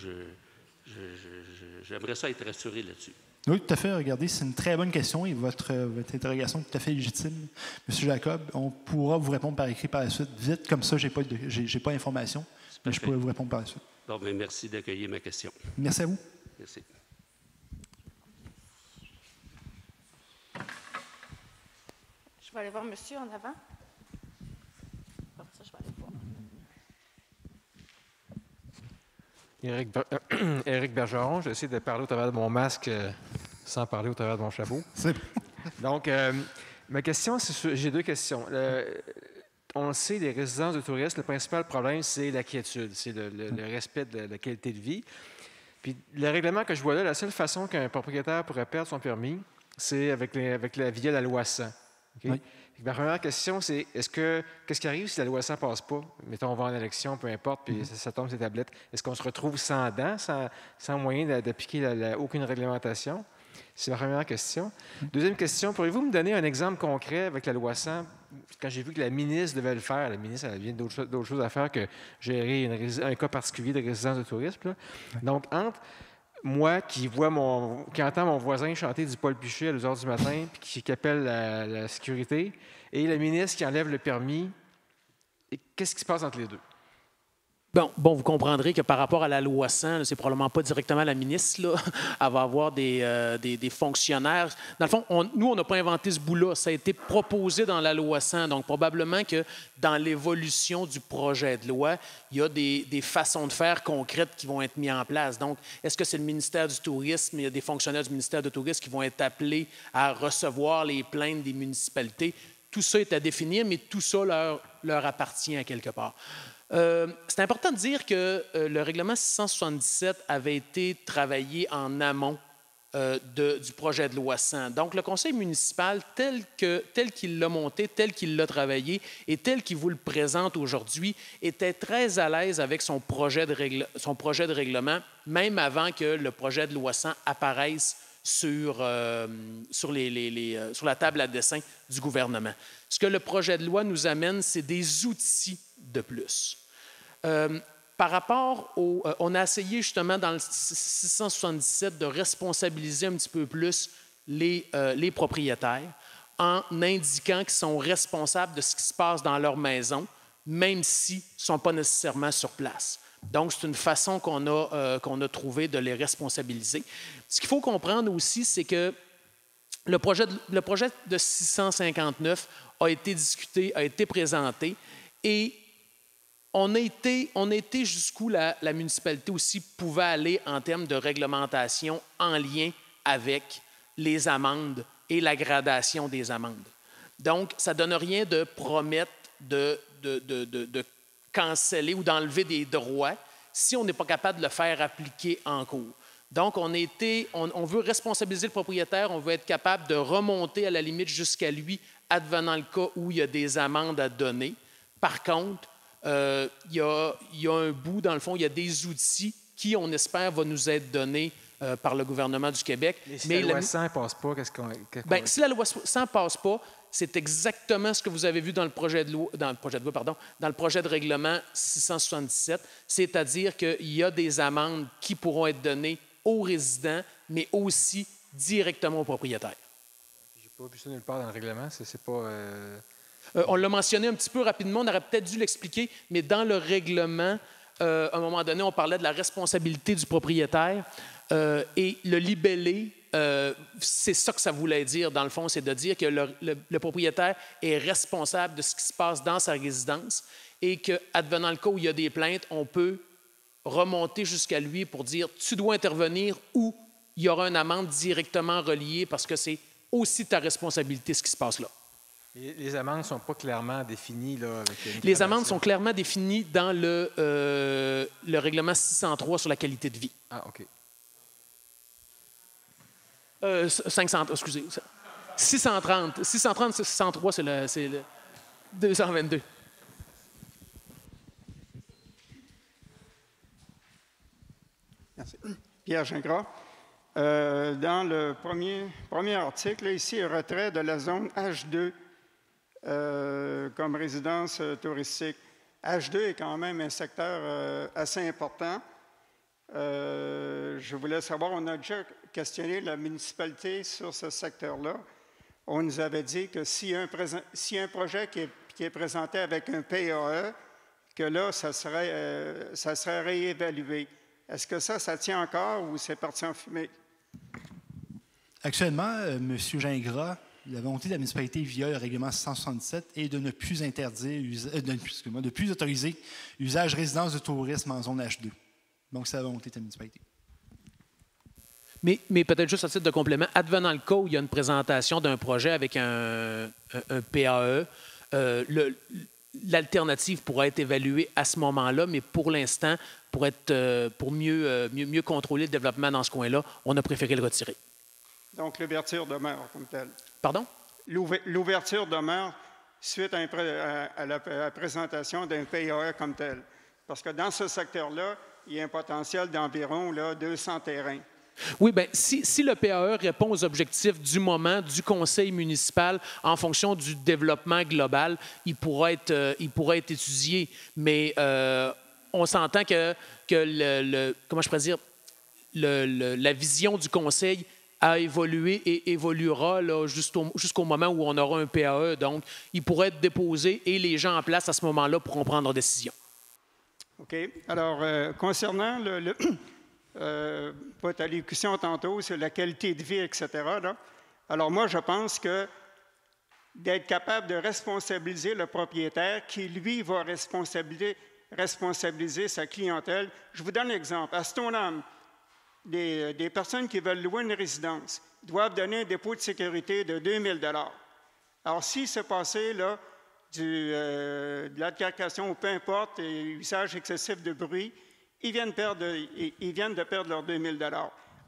j'aimerais ça être rassuré là-dessus. Oui, tout à fait. Regardez, c'est une très bonne question et votre interrogation est tout à fait légitime, M. Jacob. On pourra vous répondre par écrit par la suite. Vite, comme ça, je n'ai pas d'informations, mais je pourrai vous répondre par la suite. Bon, bien, merci d'accueillir ma question. Merci à vous. Merci. Je vais aller voir monsieur en avant. Comme ça, je vais aller voir. Éric Bergeron, j'essaie de parler au travers de mon masque sans parler au travers de mon chapeau. Donc, ma question, j'ai deux questions. On le sait, les résidences de touristes, le principal problème, c'est la quiétude, c'est le respect de la qualité de vie. Puis le règlement que je vois là, la seule façon qu'un propriétaire pourrait perdre son permis, c'est via la loi 100. Okay? Oui. Ma première question, c'est qu'est-ce qui arrive si la loi 100 ne passe pas? Mettons, on va en élection, peu importe, puis ça tombe sur les tablettes. Est-ce qu'on se retrouve sans dents, sans moyen d'appliquer aucune réglementation? C'est ma première question. Deuxième question, pourriez-vous me donner un exemple concret avec la loi 100? Quand j'ai vu que la ministre devait le faire, la ministre, elle vient d'autres choses à faire que gérer un cas particulier de résidence de tourisme. Là. Oui. Donc, entre moi qui entend mon voisin chanter du Paul Bûcher à 2h du matin, puis qui appelle la sécurité, et la ministre qui enlève le permis, qu'est-ce qui se passe entre les deux? Bon, vous comprendrez que par rapport à la loi 100, c'est probablement pas directement la ministre. Là. Elle va avoir des fonctionnaires. Dans le fond, nous, on n'a pas inventé ce bout-là. Ça a été proposé dans la loi 100. Donc, probablement que dans l'évolution du projet de loi, il y a des façons de faire concrètes qui vont être mises en place. Donc, est-ce que c'est le ministère du Tourisme? Il y a des fonctionnaires du ministère du Tourisme qui vont être appelés à recevoir les plaintes des municipalités. Tout ça est à définir, mais tout ça leur appartient à quelque part. C'est important de dire que le règlement 677 avait été travaillé en amont du projet de loi 100. Donc, le conseil municipal, tel qu'il l'a monté, tel qu'il l'a travaillé et tel qu'il vous le présente aujourd'hui, était très à l'aise avec son projet de règlement, même avant que le projet de loi 100 apparaisse sur la table à dessin du gouvernement. Ce que le projet de loi nous amène, c'est des outils de plus. Par rapport on a essayé justement dans le 677 de responsabiliser un petit peu plus les propriétaires en indiquant qu'ils sont responsables de ce qui se passe dans leur maison, même s'ils ne sont pas nécessairement sur place. Donc, c'est une façon qu'on a trouvé de les responsabiliser. Ce qu'il faut comprendre aussi, c'est que le projet de 659 a été discuté, a été présenté, et on a été jusqu'où la municipalité aussi pouvait aller en termes de réglementation en lien avec les amendes et la gradation des amendes. Donc, ça ne donne rien de promettre de canceller ou d'enlever des droits si on n'est pas capable de le faire appliquer en cours. Donc, on veut responsabiliser le propriétaire, on veut être capable de remonter à la limite jusqu'à lui, advenant le cas où il y a des amendes à donner. Par contre, il y a un bout, dans le fond, il y a des outils qui, on espère, vont nous être donnés par le gouvernement du Québec. Mais si la loi 100 ne passe pas, qu'est-ce qu'on... Si la loi 100 ne passe pas, c'est exactement ce que vous avez vu dans le projet de règlement 677, c'est-à-dire qu'il y a des amendes qui pourront être données aux résidents, mais aussi directement aux propriétaires. Je n'ai pas vu ça nulle part dans le règlement, c'est pas... On l'a mentionné un petit peu rapidement, on aurait peut-être dû l'expliquer, mais dans le règlement, à un moment donné, on parlait de la responsabilité du propriétaire et le libellé, c'est ça que ça voulait dire, dans le fond, c'est de dire que le propriétaire est responsable de ce qui se passe dans sa résidence et qu'advenant le cas où il y a des plaintes, on peut remonter jusqu'à lui pour dire « tu dois intervenir » ou il y aura une amende directement reliée parce que c'est aussi ta responsabilité ce qui se passe là. Les amendes ne sont pas clairement définies, là, avec les amendes sont clairement définies dans le règlement 603 sur la qualité de vie. Ah, OK. 500, excusez. 630. 603, c'est le 222. Merci. Pierre Gingras. Dans le premier article, là, ici, un retrait de la zone H2 comme résidence touristique. H2 est quand même un secteur assez important. Je voulais savoir, on a déjà questionné la municipalité sur ce secteur-là. On nous avait dit que s'il y a un projet qui est présenté avec un PAE, que là, ça serait réévalué. Est-ce que ça tient encore ou c'est parti en fumée? Actuellement, M. Gingras, la volonté de la municipalité via le règlement 667 est de ne plus interdire, de ne plus autoriser usage résidence de tourisme en zone H2. Donc, c'est la volonté de la municipalité. Mais peut-être juste à titre de complément, advenant le cas où il y a une présentation d'un projet avec un PAE, l'alternative pourra être évaluée à ce moment-là, mais pour l'instant, pour mieux contrôler le développement dans ce coin-là, on a préféré le retirer. Donc, l'ouverture demeure comme telle. Pardon? L'ouverture demeure suite à la présentation d'un PAE comme tel. Parce que dans ce secteur-là, il y a un potentiel d'environ 200 terrains. Oui, bien, si le PAE répond aux objectifs du moment du conseil municipal en fonction du développement global, il pourra être étudié. Mais on s'entend que comment je pourrais dire, la vision du conseil a évolué et évoluera jusqu'au moment où on aura un PAE. Donc, il pourrait être déposé et les gens en place à ce moment-là pourront prendre leur décision. OK. Alors, concernant votre allocution tantôt sur la qualité de vie, etc., là, alors moi, je pense que d'être capable de responsabiliser le propriétaire qui, lui, va responsabiliser sa clientèle. Je vous donne un exemple. À Stoneham, des personnes qui veulent louer une résidence doivent donner un dépôt de sécurité de 2 000 $. Alors, s'il s'est passé là, de l'altercation ou peu importe, et usage excessif de bruit, ils viennent de perdre leurs 2 000 $.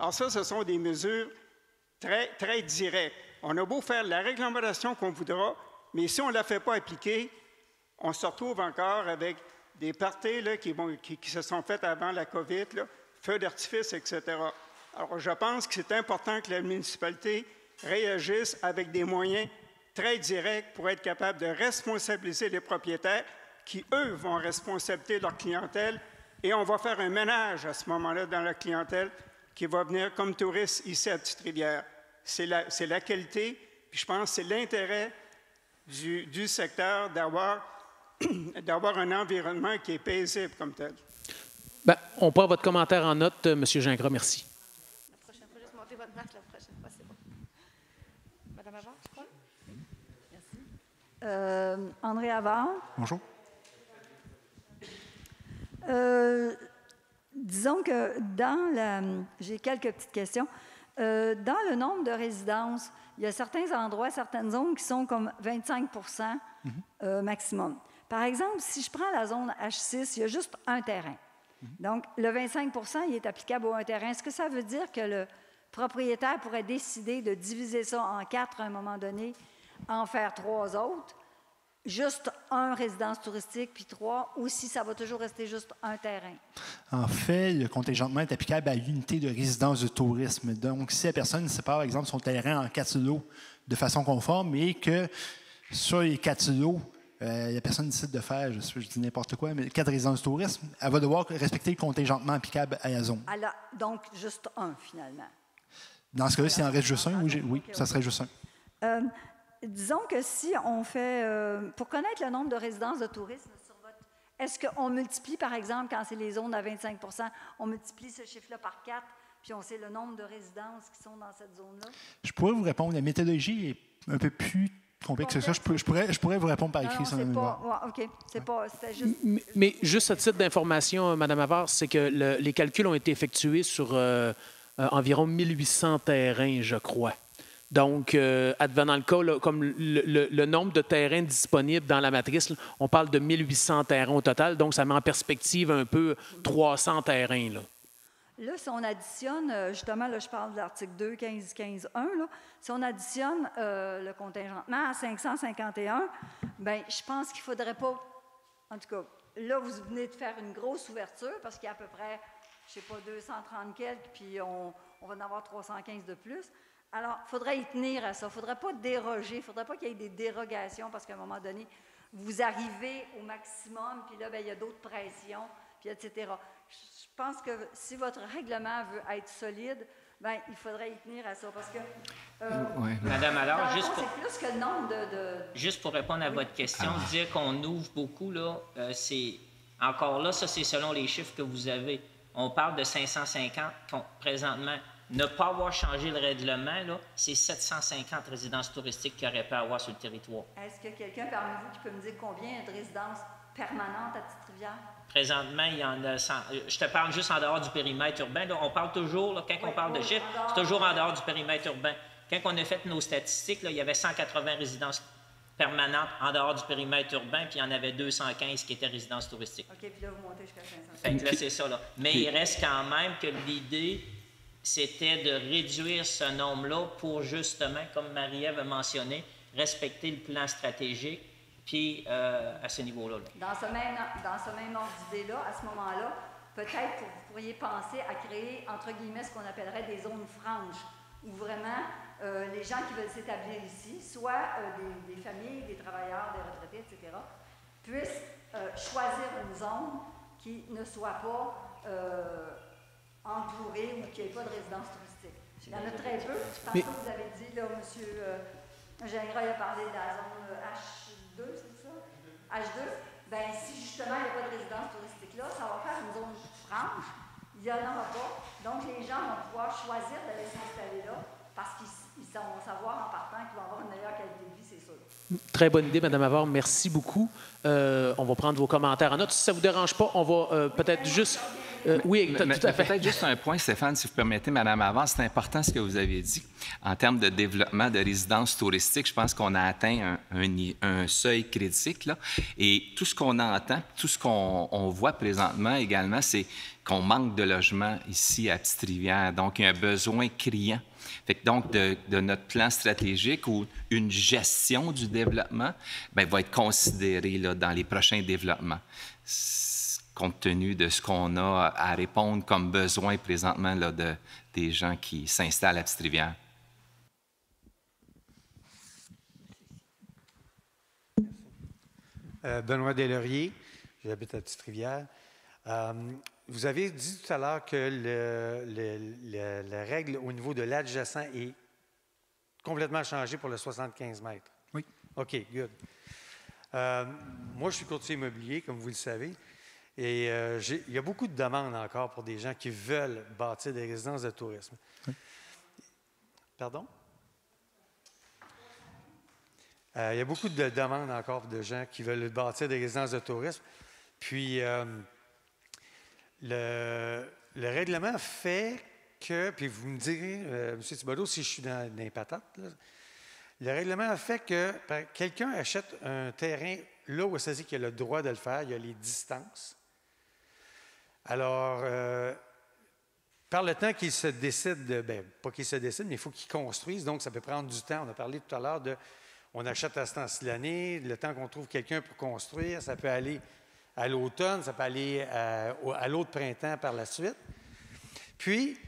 Alors ça, ce sont des mesures très, très directes. On a beau faire la réglementation qu'on voudra, mais si on ne la fait pas appliquer, on se retrouve encore avec des parties là, qui se sont faites avant la COVID, là, feux d'artifice, etc. Alors, je pense que c'est important que la municipalité réagisse avec des moyens très directs pour être capable de responsabiliser les propriétaires qui, eux, vont responsabiliser leur clientèle. Et on va faire un ménage à ce moment-là dans la clientèle qui va venir comme touriste ici à Petite-Rivière. C'est la qualité, puis je pense que c'est l'intérêt du secteur d'avoir un environnement qui est paisible comme tel. Bien, on prend votre commentaire en note, M. Gingras. Merci. La prochaine fois, juste monter votre marque. La prochaine fois, c'est bon. Madame Havard, je crois. Merci. André Havard. Bonjour. Disons que j'ai quelques petites questions. Dans le nombre de résidences, il y a certains endroits, certaines zones qui sont comme 25 maximum. Par exemple, si je prends la zone H6, il y a juste un terrain. Donc, le 25 il est applicable à un terrain. Est-ce que ça veut dire que le propriétaire pourrait décider de diviser ça en 4 à un moment donné, en faire 3 autres, juste un résidence touristique, puis 3, ou si ça va toujours rester juste un terrain? En fait, le contingentement est applicable à l'unité de résidence de tourisme. Donc, si la personne sépare, par exemple, son terrain en 4 lots de façon conforme et que sur les 4 lots, la personne décide de faire, je dis n'importe quoi, mais 4 résidences de tourisme, elle va devoir respecter le contingentement applicable à la zone. Alors, donc, juste un, finalement. Dans ce cas-là, s'il en reste juste un, oui, ça serait juste un. Disons que si on fait, pour connaître le nombre de résidences de tourisme sur votre... Est-ce qu'on multiplie, par exemple, quand c'est les zones à 25 on multiplie ce chiffre-là par 4, puis on sait le nombre de résidences qui sont dans cette zone-là? Je pourrais vous répondre. La méthodologie est un peu plus complexe que ça. Je pourrais vous répondre par écrit. Non, c'est pas... OK. C'était juste... Mais juste à titre d'information, Mme Havard, c'est que les calculs ont été effectués sur environ 1800 terrains, je crois. Donc, advenant le cas, là, comme le nombre de terrains disponibles dans la matrice, là, on parle de 1800 terrains au total. Donc, ça met en perspective un peu 300 terrains. Là, si on additionne, justement, là, je parle de l'article 2, 15.1, si on additionne le contingentement à 551, bien, je pense qu'il ne faudrait pas... En tout cas, là, vous venez de faire une grosse ouverture parce qu'il y a à peu près, je ne sais pas, 230 quelques, puis on va en avoir 315 de plus. Alors, il faudrait y tenir à ça. Il ne faudrait pas déroger. Il ne faudrait pas qu'il y ait des dérogations parce qu'à un moment donné, vous arrivez au maximum, puis là, bien, il y a d'autres pressions, puis etc. Je pense que si votre règlement veut être solide, bien, il faudrait y tenir à ça parce que... Madame, alors, c'est plus que le nombre de... Juste pour répondre à votre question, dire qu'on ouvre beaucoup, là, c'est... Encore là, ça, c'est selon les chiffres que vous avez. On parle de 550 présentement. Ne pas avoir changé le règlement, là, c'est 750 résidences touristiques qu'il aurait pu avoir sur le territoire. Est-ce qu'il y a quelqu'un parmi vous qui peut me dire combien il y a de résidences permanentes à Petite-Rivière? Présentement, il y en a 100. Je te parle juste en dehors du périmètre urbain. Là, on parle toujours, là, quand on parle de chiffres, c'est toujours en dehors du périmètre urbain. Quand on a fait nos statistiques, là, il y avait 180 résidences permanentes en dehors du périmètre urbain, puis il y en avait 215 qui étaient résidences touristiques. OK, puis là, vous montez jusqu'à 500. Fait que là, c'est ça. Là. Mais il reste quand même que l'idée, c'était de réduire ce nombre-là pour justement, comme Marie-Ève a mentionné, respecter le plan stratégique, puis à ce niveau-là. Dans ce même ordre d'idée-là, à ce moment-là, peut-être vous pourriez penser à créer, entre guillemets, ce qu'on appellerait des zones franches, où vraiment les gens qui veulent s'établir ici, soit des familles, des travailleurs, des retraités, etc., puissent choisir une zone qui ne soit pas entourée ou qui n'ait pas de résidence touristique. Il y en a très peu. Tantôt, vous avez dit, là, M. Gingras a parlé de la zone H2, c'est ça? H2. Bien, si justement il n'y a pas de résidence touristique là, ça va faire une zone franche. Il n'y en aura pas. Donc, les gens vont pouvoir choisir d'aller s'installer là parce qu'ils vont savoir en partant qu'ils vont avoir une meilleure qualité de vie, c'est sûr. Très bonne idée, Mme Havard. Merci beaucoup. On va prendre vos commentaires en note. Si ça ne vous dérange pas, on va peut-être juste... Oui, tout à fait. Peut-être juste un point, Stéphane, si vous permettez, Mme Avant, c'est important ce que vous avez dit. En termes de développement de résidences touristiques, je pense qu'on a atteint un seuil critique, là. Et tout ce qu'on entend, tout ce qu'on voit présentement également, c'est qu'on manque de logements ici à Petite-Rivière. Donc, il y a un besoin criant. Fait que donc, de notre plan stratégique ou une gestion du développement, bien, va être considérée là, dans les prochains développements, compte tenu de ce qu'on a à répondre comme besoin présentement là, des gens qui s'installent à Petite-Rivière. Benoît Deslauriers, j'habite à Petite-Rivière. Vous avez dit tout à l'heure que la règle au niveau de l'adjacent est complètement changée pour le 75 mètres. Oui. OK, good. Moi, je suis courtier immobilier, comme vous le savez, et il y a beaucoup de demandes encore pour des gens qui veulent bâtir des résidences de tourisme. Oui. Pardon? Il y a beaucoup de demandes encore de gens qui veulent bâtir des résidences de tourisme. Puis, le règlement fait que, puis vous me direz, M. Thibodeau, si je suis dans les patates, là, le règlement fait que quelqu'un achète un terrain là où ça dit qu'il a le droit de le faire, il y a les distances. Alors, par le temps qu'il se décide, pas qu'il se décide, mais il faut qu'il construise, donc ça peut prendre du temps. On a parlé tout à l'heure de, on achète à ce temps-ci de l'année, le temps qu'on trouve quelqu'un pour construire, ça peut aller à l'automne, ça peut aller à l'autre printemps par la suite. Puis,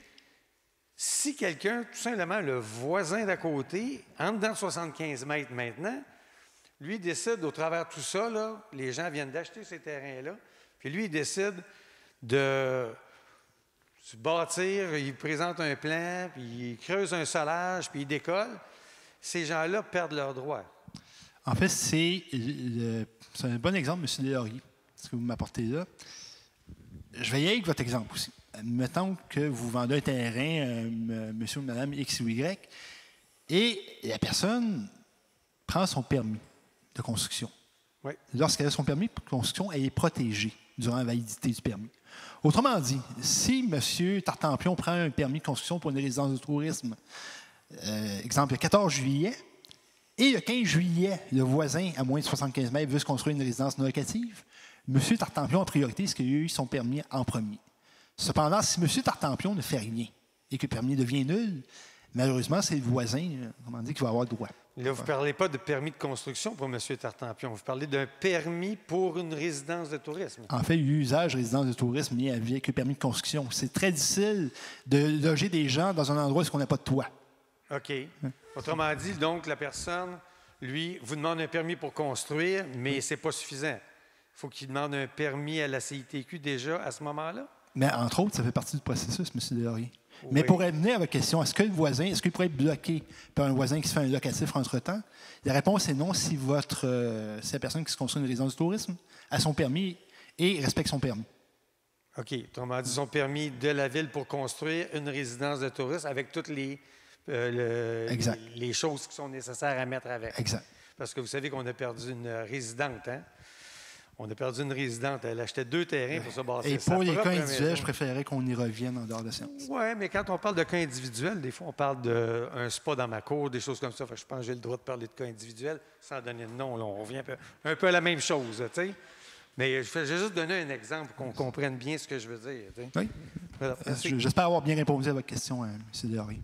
si quelqu'un, tout simplement le voisin d'à côté, entre dans 75 mètres maintenant, lui décide, au travers de tout ça, là, les gens viennent d'acheter ces terrains-là, puis lui, il décide de se bâtir, il présente un plan, puis il creuse un solage, puis il décolle. Ces gens-là perdent leurs droits. En fait, c'est un bon exemple, M. Deslauriers, ce que vous m'apportez là. Je vais y aller avec votre exemple aussi. Mettons que vous vendez un terrain, monsieur ou madame X ou Y, et la personne prend son permis de construction. Oui. Lorsqu'elle a son permis de construction, elle est protégée durant la validité du permis. Autrement dit, si M. Tartampion prend un permis de construction pour une résidence de tourisme, exemple, le 14 juillet, et le 15 juillet, le voisin à moins de 75 mètres veut se construire une résidence non locative, M. Tartampion, en priorité, parce qu'il a eu son permis en premier. Cependant, si M. Tartampion ne fait rien et que le permis devient nul, malheureusement, c'est le voisin, qui va avoir le droit. Là, vous ne parlez pas de permis de construction pour M. Tartampion. Vous parlez d'un permis pour une résidence de tourisme. En fait, l'usage résidence de tourisme lié avec le permis de construction. C'est très difficile de loger des gens dans un endroit où on n'a pas de toit. OK. Autrement dit, donc, la personne, lui, vous demande un permis pour construire, mais ce n'est pas suffisant. Il faut qu'il demande un permis à la CITQ déjà à ce moment-là? Mais entre autres, ça fait partie du processus, M. Deslauriers. Oui. Mais pour revenir à votre question, est-ce que le voisin, est-ce qu'il pourrait être bloqué par un voisin qui se fait un locatif entre-temps? La réponse est non si la personne qui se construit une résidence de tourisme a son permis et respecte son permis. OK. Autrement dit, son permis de la ville pour construire une résidence de tourisme avec toutes les choses qui sont nécessaires à mettre avec. Exact. Parce que vous savez qu'on a perdu une résidente, hein? On a perdu une résidente. Elle achetait 2 terrains pour se bâtir. Et pour les cas individuels, je préférerais qu'on y revienne en dehors de séance. Oui, mais quand on parle de cas individuels, des fois, on parle d'un spa dans ma cour, des choses comme ça. Enfin, je pense que j'ai le droit de parler de cas individuels sans donner de nom. Là, on revient un peu à la même chose, tu sais. Mais je vais juste donner un exemple pour qu'on comprenne bien ce que je veux dire. T'sais. Oui. Voilà, j'espère avoir bien répondu à votre question, M. Deslauriers.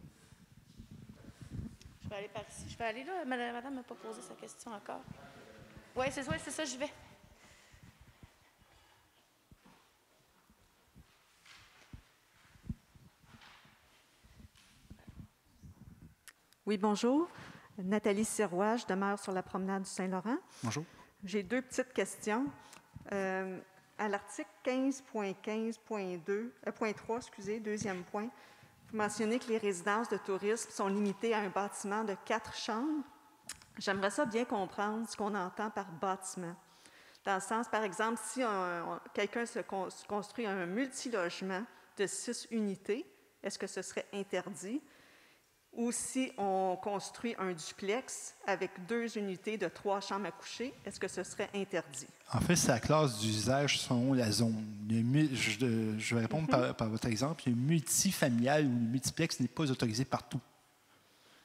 Je vais aller par ici. Je vais aller là. Madame ne m'a pas posé sa question encore. Oui, c'est ça, j'y vais. Oui, bonjour. Nathalie Sirois, je demeure sur la promenade du Saint-Laurent. Bonjour. J'ai 2 petites questions. À l'article 15.15.3, deuxième point, vous mentionnez que les résidences de tourisme sont limitées à un bâtiment de 4 chambres. J'aimerais ça bien comprendre ce qu'on entend par bâtiment. Dans le sens, par exemple, si quelqu'un se construit un multilogement de 6 unités, est-ce que ce serait interdit? ou si on construit un duplex avec 2 unités de 3 chambres à coucher, est-ce que ce serait interdit? En fait, c'est la classe d'usage selon la zone. Je vais répondre par votre exemple. Le multifamilial ou le multiplex n'est pas autorisé partout.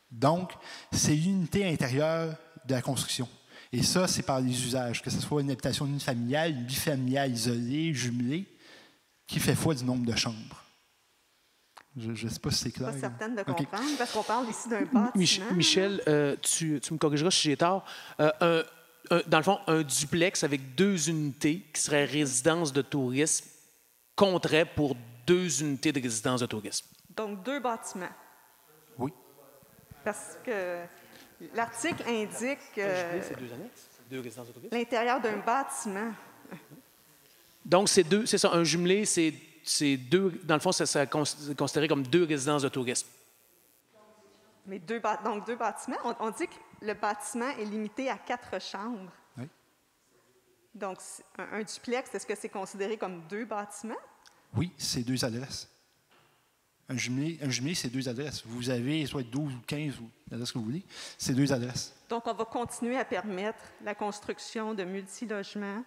Donc, c'est l'unité intérieure de la construction. Et ça, c'est par les usages, que ce soit une habitation unifamiliale, une bifamiliale isolée, jumelée, qui fait foi du nombre de chambres. Je ne sais pas si c'est clair. Je ne suis pas certaine de comprendre, parce qu'on parle ici d'un bâtiment. Michel, tu me corrigeras si j'ai tort. Dans le fond, un duplex avec 2 unités qui serait résidence de tourisme compterait pour 2 unités de résidence de tourisme. Donc, 2 bâtiments. Oui. Parce que l'article indique c'est 2 annexes, 2 résidences de tourisme. L'intérieur d'un bâtiment. Donc, c'est ça, un jumelé, c'est 2, dans le fond, ça serait considéré comme 2 résidences de tourisme. Mais donc 2 bâtiments. On dit que le bâtiment est limité à 4 chambres. Oui. Donc, un duplex, est-ce que c'est considéré comme 2 bâtiments? Oui, c'est 2 adresses. Un jumelé, c'est 2 adresses. Vous avez soit 12 ou 15 ou l'adresse que vous voulez, c'est 2 adresses. Donc, on va continuer à permettre la construction de multilogements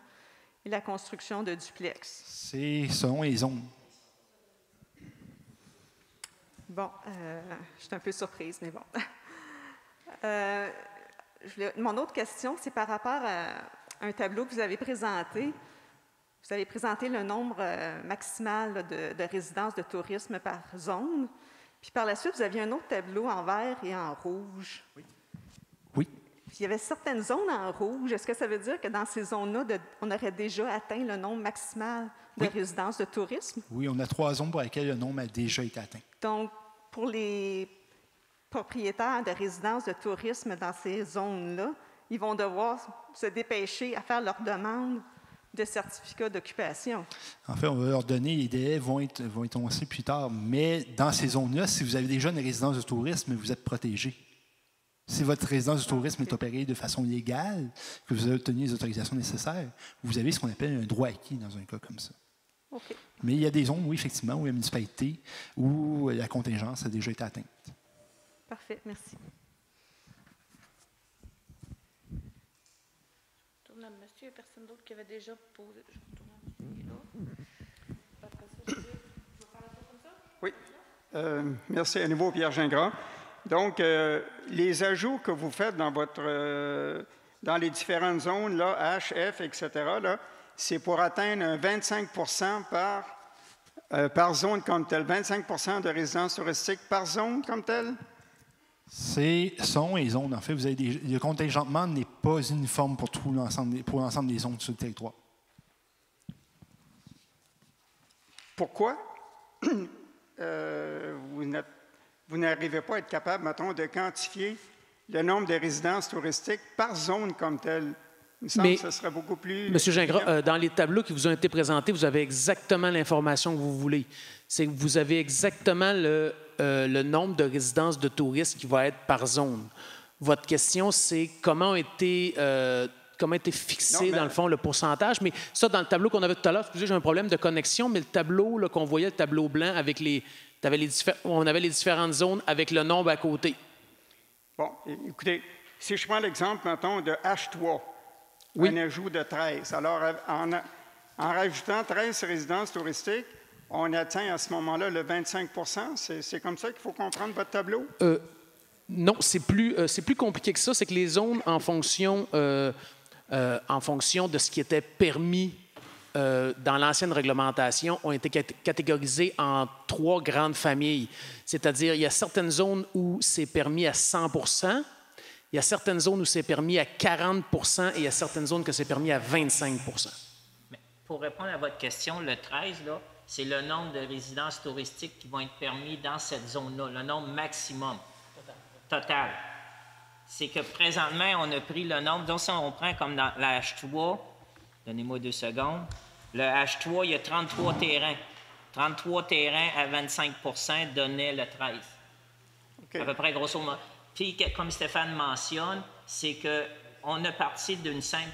et la construction de duplex. C'est selon les zones. Bon, je suis un peu surprise, mais bon. Mon autre question, c'est par rapport à un tableau que vous avez présenté. Vous avez présenté le nombre maximal de résidences de tourisme par zone. Puis par la suite, vous aviez un autre tableau en vert et en rouge. Oui. Puis il y avait certaines zones en rouge. Est-ce que ça veut dire que dans ces zones-là, on aurait déjà atteint le nombre maximal de résidences de tourisme? Oui, on a 3 zones pour lesquelles le nombre a déjà été atteint. Donc, pour les propriétaires de résidences de tourisme dans ces zones-là, ils vont devoir se dépêcher à faire leur demande de certificat d'occupation. En fait, on va leur donner, les délais vont être annoncés plus tard. Mais dans ces zones-là, si vous avez déjà une résidence de tourisme, vous êtes protégé. Si votre résidence de tourisme est opérée de façon légale, que vous avez obtenu les autorisations nécessaires, vous avez ce qu'on appelle un droit acquis dans un cas comme ça. Okay. Mais il y a des zones, oui, effectivement, où la municipalité, où la contingence a déjà été atteinte. Parfait, merci. Je retourne à monsieur. Il n'y a personne d'autre qui avait déjà posé. Je retourne à monsieur qui est là. Après ça, je vais faire ça comme ça? Oui. Merci à nouveau, Pierre Gingras. Donc, les ajouts que vous faites dans dans les différentes zones, là, H, F, etc., là, c'est pour atteindre un 25 par zone comme telle. 25 de résidences touristiques par zone comme telle? C'est selon les zones. En fait, le contingentement n'est pas uniforme pour l'ensemble des zones sur le territoire. Pourquoi vous n'arrivez pas à être capable, mettons, de quantifier le nombre de résidences touristiques par zone comme telle? Il me semble que ce serait beaucoup plus... Monsieur Gingras, dans les tableaux qui vous ont été présentés, vous avez exactement l'information que vous voulez. C'est que vous avez exactement le nombre de résidences de touristes qui va être par zone. Votre question, c'est comment a été fixé, dans le fond, le pourcentage. Mais ça, dans le tableau qu'on avait tout à l'heure, excusez, j'ai un problème de connexion, mais le tableau qu'on voyait, le tableau blanc, avec on avait les différentes zones avec le nombre à côté. Bon, écoutez, si je prends l'exemple, mettons, de H3, un ajout de 13. Alors, en rajoutant 13 résidences touristiques, on atteint à ce moment-là le 25 %. C'est comme ça qu'il faut comprendre votre tableau? Non, c'est plus compliqué que ça. C'est que les zones, en fonction de ce qui était permis dans l'ancienne réglementation, ont été catégorisées en 3 grandes familles. C'est-à-dire, il y a certaines zones où c'est permis à 100 %, il y a certaines zones où c'est permis à 40 % et il y a certaines zones que c'est permis à 25 %. Mais pour répondre à votre question, le 13, là, c'est le nombre de résidences touristiques qui vont être permis dans cette zone-là, le nombre maximum total. C'est que présentement, on a pris le nombre, donc si on prend comme dans la H3, donnez-moi 2 secondes, le H3, il y a 33 terrains. 33 terrains à 25 % donnaient le 13. Okay. À peu près, grosso modo. Puis, comme Stéphane mentionne, c'est qu'on a parti d'un simple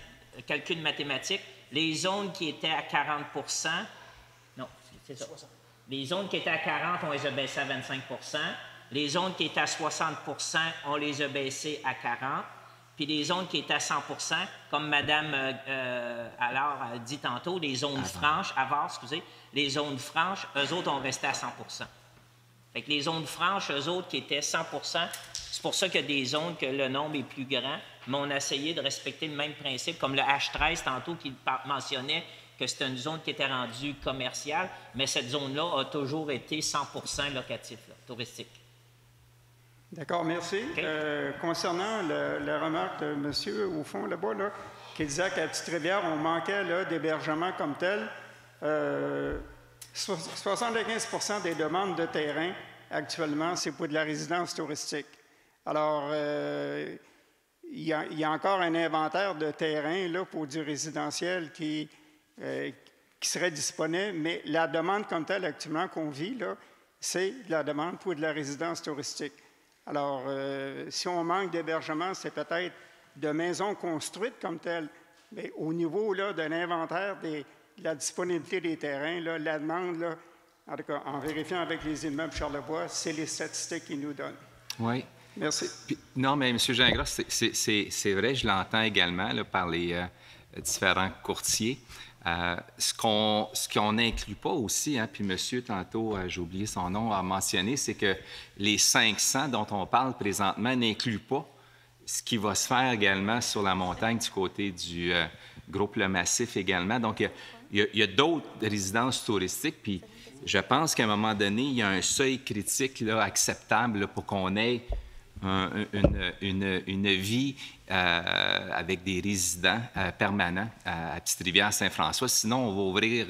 calcul mathématique. Les zones qui étaient à 40 %, non, c'est ça. Les zones qui étaient à 40, on les a baissées à 25 %. Les zones qui étaient à 60 on les a baissées à 40 puis les zones qui étaient à 100 comme Mme alors a dit tantôt, les zones franches, les zones franches, eux autres ont resté à 100 Fait que les zones franches, eux autres qui étaient 100 c'est pour ça qu'il y a des zones que le nombre est plus grand, mais on a essayé de respecter le même principe, comme le H13 tantôt qui mentionnait que c'était une zone qui était rendue commerciale, mais cette zone-là a toujours été 100 locatif, là, touristique. D'accord, merci. Okay. Concernant la remarque de monsieur au fond là-bas, là, qui disait qu'à Petite-Rivière, on manquait d'hébergement comme tel, 75 des demandes de terrain actuellement, c'est pour de la résidence touristique. Alors, il y a encore un inventaire de terrain là, pour du résidentiel qui serait disponible, mais la demande comme telle actuellement qu'on vit, là, c'est de la demande pour de la résidence touristique. Alors, si on manque d'hébergement, c'est peut-être de maisons construites comme telles, mais au niveau là, de l'inventaire de la disponibilité des terrains, là, la demande, là, en tout cas, en vérifiant avec les immeubles Charlevoix, c'est les statistiques qu'ils nous donnent. Oui. Merci. Puis, non, mais M. Gingras, c'est vrai, je l'entends également là, par les différents courtiers. Ce qu'on n'inclut pas aussi, hein, puis monsieur, tantôt, j'ai oublié son nom, a mentionné, c'est que les 500 dont on parle présentement n'incluent pas ce qui va se faire également sur la montagne du côté du groupe Le Massif également. Donc, il y a d'autres résidences touristiques, puis je pense qu'à un moment donné, il y a un seuil critique là, acceptable là, pour qu'on ait une vie avec des résidents permanents à Petite-Rivière-Saint-François. Sinon, on va ouvrir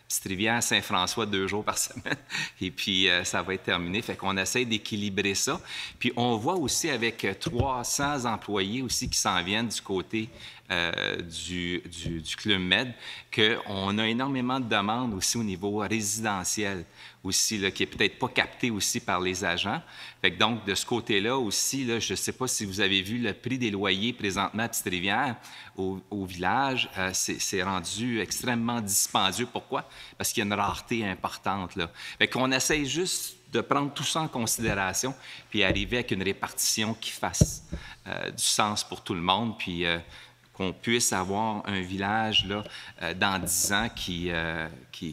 Petite-Rivière-Saint-François 2 jours par semaine et puis ça va être terminé. Fait qu'on essaie d'équilibrer ça. Puis on voit aussi avec 300 employés aussi qui s'en viennent du côté du Club Med qu'on a énormément de demandes aussi au niveau résidentiel aussi, là, qui n'est peut-être pas capté aussi par les agents. Fait que donc, de ce côté-là aussi, là, je ne sais pas si vous avez vu le prix des loyers présentement à Petite-Rivière au village, c'est rendu extrêmement dispendieux. Pourquoi? Parce qu'il y a une rareté importante, là. Fait qu'on essaye juste de prendre tout ça en considération puis arriver avec une répartition qui fasse du sens pour tout le monde, puis qu'on puisse avoir un village là, dans 10 ans qui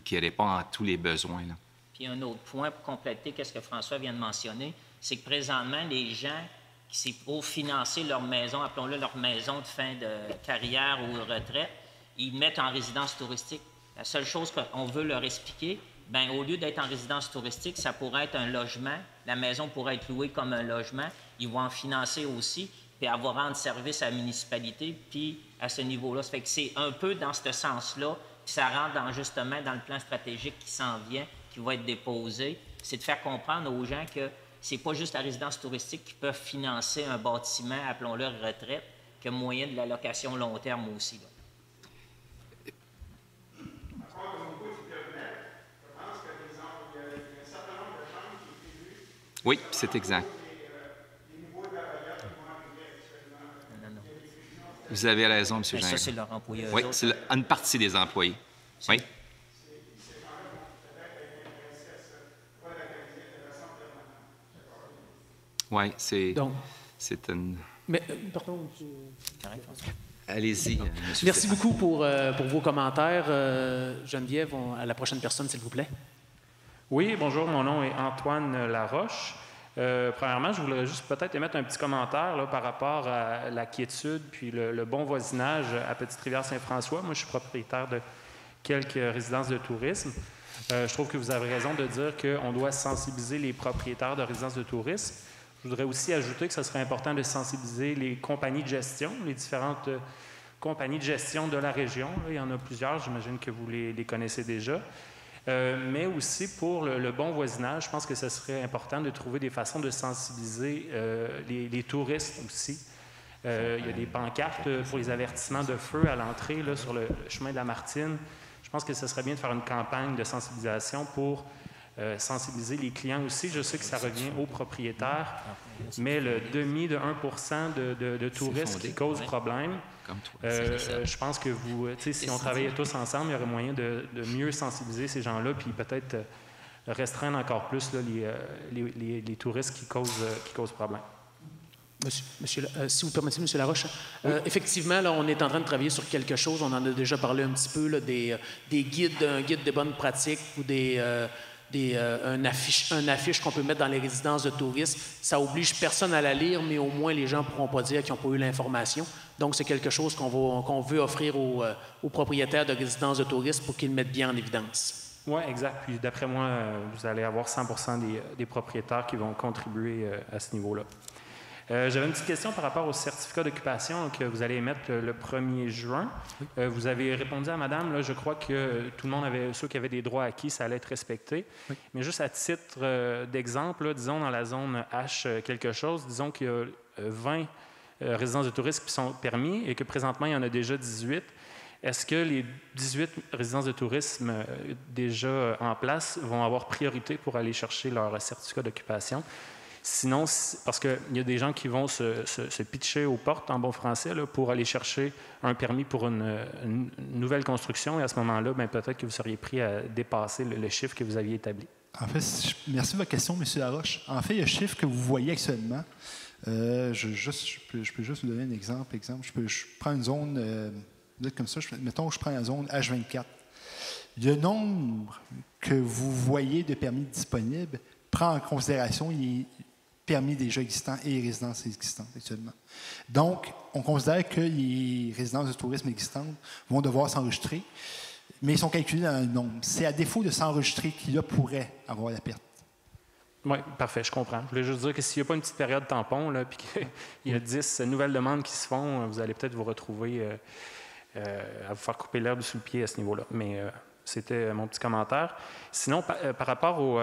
répond à tous les besoins, là. Puis un autre point pour compléter ce que François vient de mentionner, c'est que présentement, les gens qui c'est pour financer leur maison, appelons-le leur maison de fin de carrière ou de retraite, ils mettent en résidence touristique. La seule chose qu'on veut leur expliquer, bien, au lieu d'être en résidence touristique, ça pourrait être un logement. La maison pourrait être louée comme un logement. Ils vont en financer aussi, puis avoir rendre service à la municipalité, puis à ce niveau-là. Ça fait que c'est un peu dans ce sens-là que ça rentre justement dans le plan stratégique qui s'en vient, qui va être déposé. C'est de faire comprendre aux gens que c'est pas juste la résidence touristique qui peut financer un bâtiment, appelons-le retraite, que moyen de la location long terme aussi, là. Oui, c'est exact. Vous avez raison, M. Gingras. Ça, c'est leur employé. Oui, c'est une partie des employés. Oui. Oui, c'est une... Mais, pardon, allez-y, M. Merci beaucoup pour vos commentaires. Geneviève, à la prochaine personne, s'il vous plaît. Oui, bonjour, mon nom est Antoine Laroche. Premièrement, je voudrais juste peut-être émettre un petit commentaire là, par rapport à la quiétude puis le bon voisinage à Petite-Rivière-Saint-François. Moi, je suis propriétaire de quelques résidences de tourisme. Je trouve que vous avez raison de dire qu'on doit sensibiliser les propriétaires de résidences de tourisme. Je voudrais aussi ajouter que ce serait important de sensibiliser les compagnies de gestion, les différentes compagnies de gestion de la région. Là, il y en a plusieurs, j'imagine que vous les connaissez déjà. Mais aussi pour le bon voisinage, je pense que ce serait important de trouver des façons de sensibiliser les touristes aussi. Il y a des pancartes pour les avertissements de feu à l'entrée là, sur le chemin de la Martine. Je pense que ce serait bien de faire une campagne de sensibilisation pour sensibiliser les clients aussi. Je sais que ça revient aux propriétaires, mais le demi de 1% de touristes qui cause problème, je pense que si on travaillait tous ensemble, il y aurait moyen de mieux sensibiliser ces gens-là, puis peut-être restreindre encore plus là, les touristes qui causent problème. Si vous permettez, M. Laroche, effectivement, là, on est en train de travailler sur quelque chose. On en a déjà parlé un petit peu, là, des guides, un guide de bonnes pratiques ou un affiche qu'on peut mettre dans les résidences de tourisme. Ça oblige personne à la lire, mais au moins les gens ne pourront pas dire qu'ils n'ont pas eu l'information. Donc, c'est quelque chose qu'on veut offrir aux propriétaires de résidences de tourisme pour qu'ils le mettent bien en évidence. Oui, exact. Puis d'après moi, vous allez avoir 100% des propriétaires qui vont contribuer à ce niveau-là. J'avais une petite question par rapport au certificat d'occupation que vous allez émettre le 1er juin. Vous avez répondu à madame, là, je crois que tout le monde ceux qui avaient des droits acquis, ça allait être respecté. Oui. Mais juste à titre d'exemple, là, disons dans la zone H quelque chose, disons qu'il y a 20 résidences de tourisme qui sont permis et que présentement, il y en a déjà 18. Est-ce que les 18 résidences de tourisme déjà en place vont avoir priorité pour aller chercher leur certificat d'occupation? Sinon, parce qu'il y a des gens qui vont se pitcher aux portes, en bon français, là, pour aller chercher un permis pour une nouvelle construction. Et à ce moment-là, peut-être que vous seriez prêt à dépasser le chiffre que vous aviez établi. En fait, merci de votre question, M. Laroche. En fait, le chiffre que vous voyez actuellement, je peux juste vous donner un exemple. Je prends une zone, comme ça, mettons que je prends la zone H24. Le nombre que vous voyez de permis disponibles prend en considération les permis déjà existants et les résidences existantes actuellement. Donc, on considère que les résidences de tourisme existantes vont devoir s'enregistrer, mais ils sont calculés dans le nombre. C'est à défaut de s'enregistrer qu'il y pourrait avoir la perte. Oui, parfait, je comprends. Je voulais juste dire que s'il n'y a pas une petite période tampon, là, puis qu'il y a 10 nouvelles demandes qui se font, vous allez peut-être vous retrouver à vous faire couper l'herbe sous le pied à ce niveau-là. Mais c'était mon petit commentaire. Sinon, par rapport au...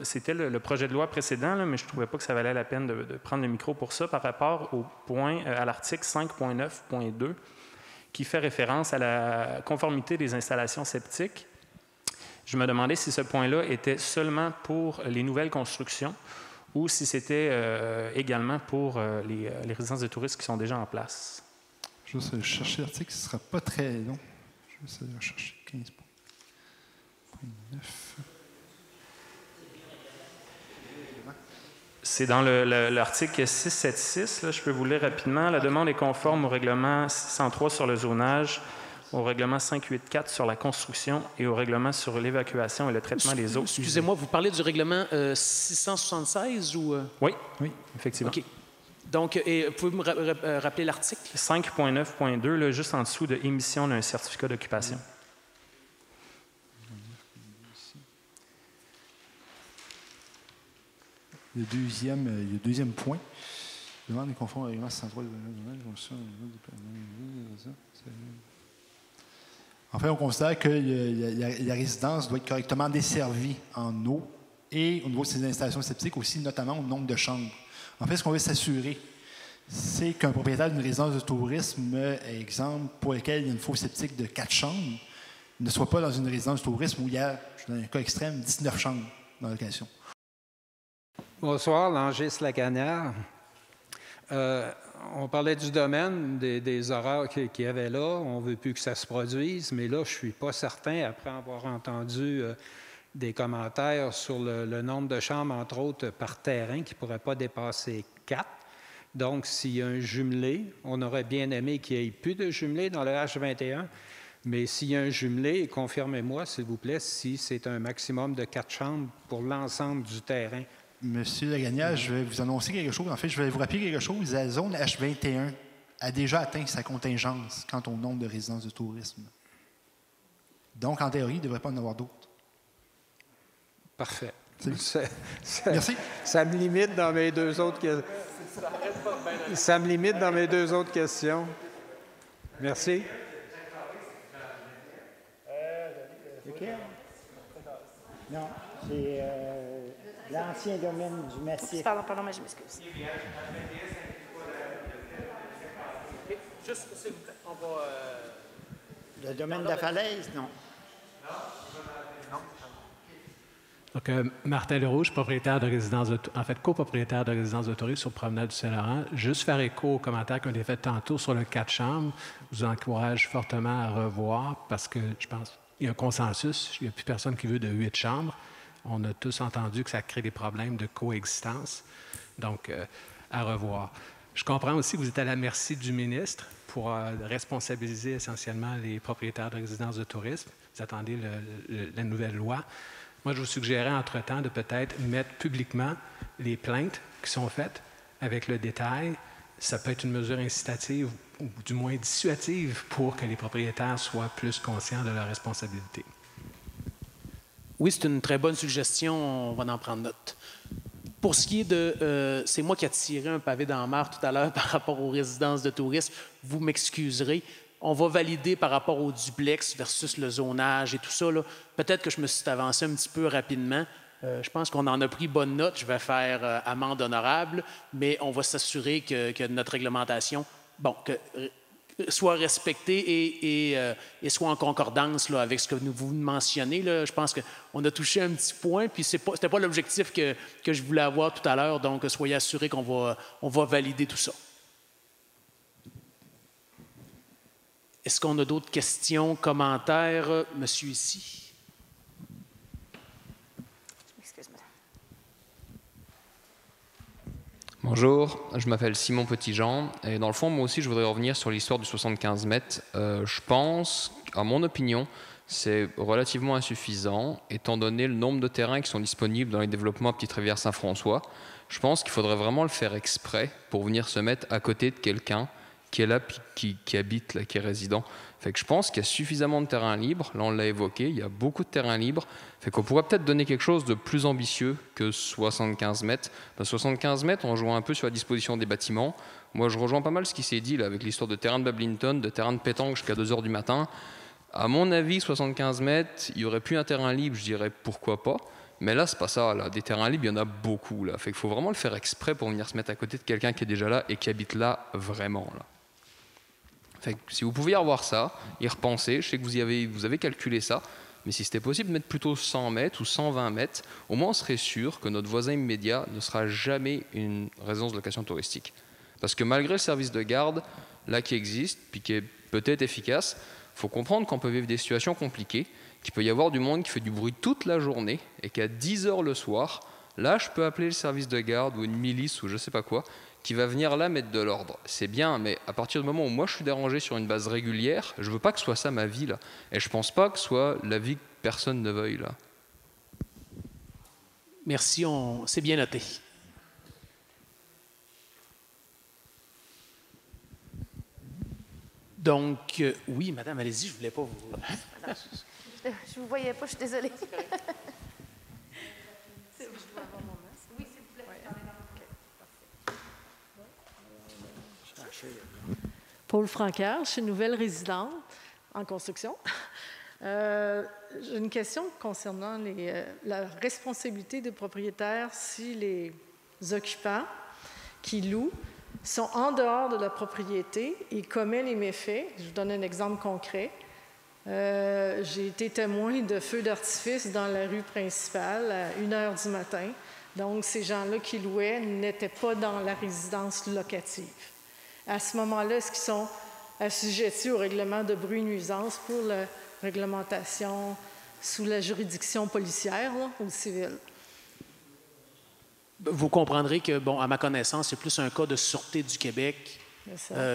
c'était le projet de loi précédent, là, mais je ne trouvais pas que ça valait la peine de prendre le micro pour ça, par rapport au point, à l'article 5.9.2, qui fait référence à la conformité des installations septiques. Je me demandais si ce point-là était seulement pour les nouvelles constructions ou si c'était également pour les résidences de touristes qui sont déjà en place. Je vais chercher l'article, ce ne sera pas très long. Je vais essayer de chercher 15 points. C'est dans l'article 676, là, je peux vous lire rapidement. La demande est conforme au règlement 603 sur le zonage, au règlement 584 sur la construction et au règlement sur l'évacuation et le traitement des eaux. Excusez-moi, vous parlez du règlement 676 ou... Oui, effectivement. OK. Donc, pouvez-vous me rappeler l'article? 5.9.2, juste en dessous de émission d'un certificat d'occupation. Le deuxième point. Demande est conforme au règlement 603. En fait, on considère que la résidence doit être correctement desservie en eau et au niveau de ses installations septiques aussi, notamment au nombre de chambres. En fait, ce qu'on veut s'assurer, c'est qu'un propriétaire d'une résidence de tourisme, exemple, pour lequel il y a une fosse septique de 4 chambres, ne soit pas dans une résidence de tourisme où il y a, je donne un cas extrême, 19 chambres dans la location. Bonsoir, Langis Lagagnère. On parlait du domaine, des horaires qu'il y avait là. On ne veut plus que ça se produise, mais là, je ne suis pas certain, après avoir entendu des commentaires sur le nombre de chambres, entre autres, par terrain, qui ne pourrait pas dépasser 4. Donc, s'il y a un jumelé, on aurait bien aimé qu'il n'y ait plus de jumelé dans le H21, mais s'il y a un jumelé, confirmez-moi, s'il vous plaît, si c'est un maximum de 4 chambres pour l'ensemble du terrain. Monsieur Lagagnère, je vais vous annoncer quelque chose. En fait, je vais vous rappeler quelque chose. La zone H21 a déjà atteint sa contingence quant au nombre de résidences de tourisme. Donc, en théorie, il ne devrait pas en avoir d'autres. Parfait. Merci. Ça me limite dans mes deux autres questions. Ça me limite dans mes deux autres questions. Merci. Lequel? Non, c'est l'ancien domaine du Massif. Pardon, mais je m'excuse. Juste, s'il vous plaît, on va... Le domaine de la falaise, non. Donc, Martin Lerouge, propriétaire de résidence copropriétaire de résidence de tourisme sur Promenade du Saint-Laurent. Juste faire écho aux commentaires qu'on a fait tantôt sur le 4 chambres. Je vous encourage fortement à revoir parce que je pense qu'il y a un consensus. Il n'y a plus personne qui veut de 8 chambres. On a tous entendu que ça crée des problèmes de coexistence. Donc, à revoir. Je comprends aussi que vous êtes à la merci du ministre pour responsabiliser essentiellement les propriétaires de résidences de tourisme. Vous attendez la nouvelle loi. Moi, je vous suggérais entre-temps de peut-être mettre publiquement les plaintes qui sont faites avec le détail. Ça peut être une mesure incitative ou du moins dissuasive pour que les propriétaires soient plus conscients de leurs responsabilités. Oui, c'est une très bonne suggestion. On va en prendre note. Pour ce qui est de... c'est moi qui ai tiré un pavé dans la mare tout à l'heure par rapport aux résidences de tourisme. Vous m'excuserez. On va valider par rapport au duplex versus le zonage et tout ça. Peut-être que je me suis avancé un petit peu rapidement. Je pense qu'on en a pris bonne note. Je vais faire amende honorable, mais on va s'assurer que notre réglementation soit respectée et soit en concordance là, avec ce que vous mentionnez. Là. Je pense qu'on a touché un petit point, puis ce n'était pas l'objectif que je voulais avoir tout à l'heure, donc soyez assurés qu'on va valider tout ça. Est-ce qu'on a d'autres questions, commentaires? Monsieur ici. Bonjour, je m'appelle Simon Petitjean et dans le fond, moi aussi, je voudrais revenir sur l'histoire du 75 mètres. Je pense, à mon opinion, c'est relativement insuffisant étant donné le nombre de terrains qui sont disponibles dans les développements à Petite-Rivière-Saint-François. Je pense qu'il faudrait vraiment le faire exprès pour venir se mettre à côté de quelqu'un qui est là, qui habite là, qui est résident. Fait que je pense qu'il y a suffisamment de terrains libres. Là, on l'a évoqué, il y a beaucoup de terrains libres. Fait qu'on pourrait peut-être donner quelque chose de plus ambitieux que 75 mètres. Dans 75 mètres, on joue un peu sur la disposition des bâtiments. Moi, je rejoins pas mal ce qui s'est dit là, avec l'histoire de terrain de badminton, de terrain de pétanque jusqu'à 2 h du matin. À mon avis, 75 mètres, il y aurait plus un terrain libre, je dirais pourquoi pas. Mais là, c'est pas ça. Là. Des terrains libres, il y en a beaucoup. Là. Fait qu'il faut vraiment le faire exprès pour venir se mettre à côté de quelqu'un qui est déjà là et qui habite là vraiment. Là. Fait que si vous pouviez revoir ça, y repenser, je sais que vous avez calculé ça, mais si c'était possible de mettre plutôt 100 mètres ou 120 mètres, au moins on serait sûr que notre voisin immédiat ne sera jamais une résidence de location touristique. Parce que malgré le service de garde, là qui existe, puis qui est peut-être efficace, il faut comprendre qu'on peut vivre des situations compliquées, qu'il peut y avoir du monde qui fait du bruit toute la journée, et qu'à 10 h le soir, là je peux appeler le service de garde ou une milice ou je sais pas quoi, qui va venir là mettre de l'ordre. C'est bien, mais à partir du moment où moi je suis dérangé sur une base régulière, je veux pas que ce soit ça ma vie là. Et je pense pas que ce soit la vie que personne ne veuille là. Merci, c'est bien noté. Donc, oui, madame, allez-y, je voulais pas vous... Je vous voyais pas, je suis désolée. Paul Francaire, je suis nouvelle résidente en construction. J'ai une question concernant la responsabilité des propriétaires si les occupants qui louent sont en dehors de la propriété et commettent les méfaits. Je vous donne un exemple concret. J'ai été témoin de feux d'artifice dans la rue principale à 1 h du matin. Donc, ces gens-là qui louaient n'étaient pas dans la résidence locative. À ce moment-là, est-ce qu'ils sont assujettis au règlement de bruit nuisance pour la réglementation sous la juridiction policière là, ou civile? Vous comprendrez que, bon, à ma connaissance, c'est plus un cas de Sûreté du Québec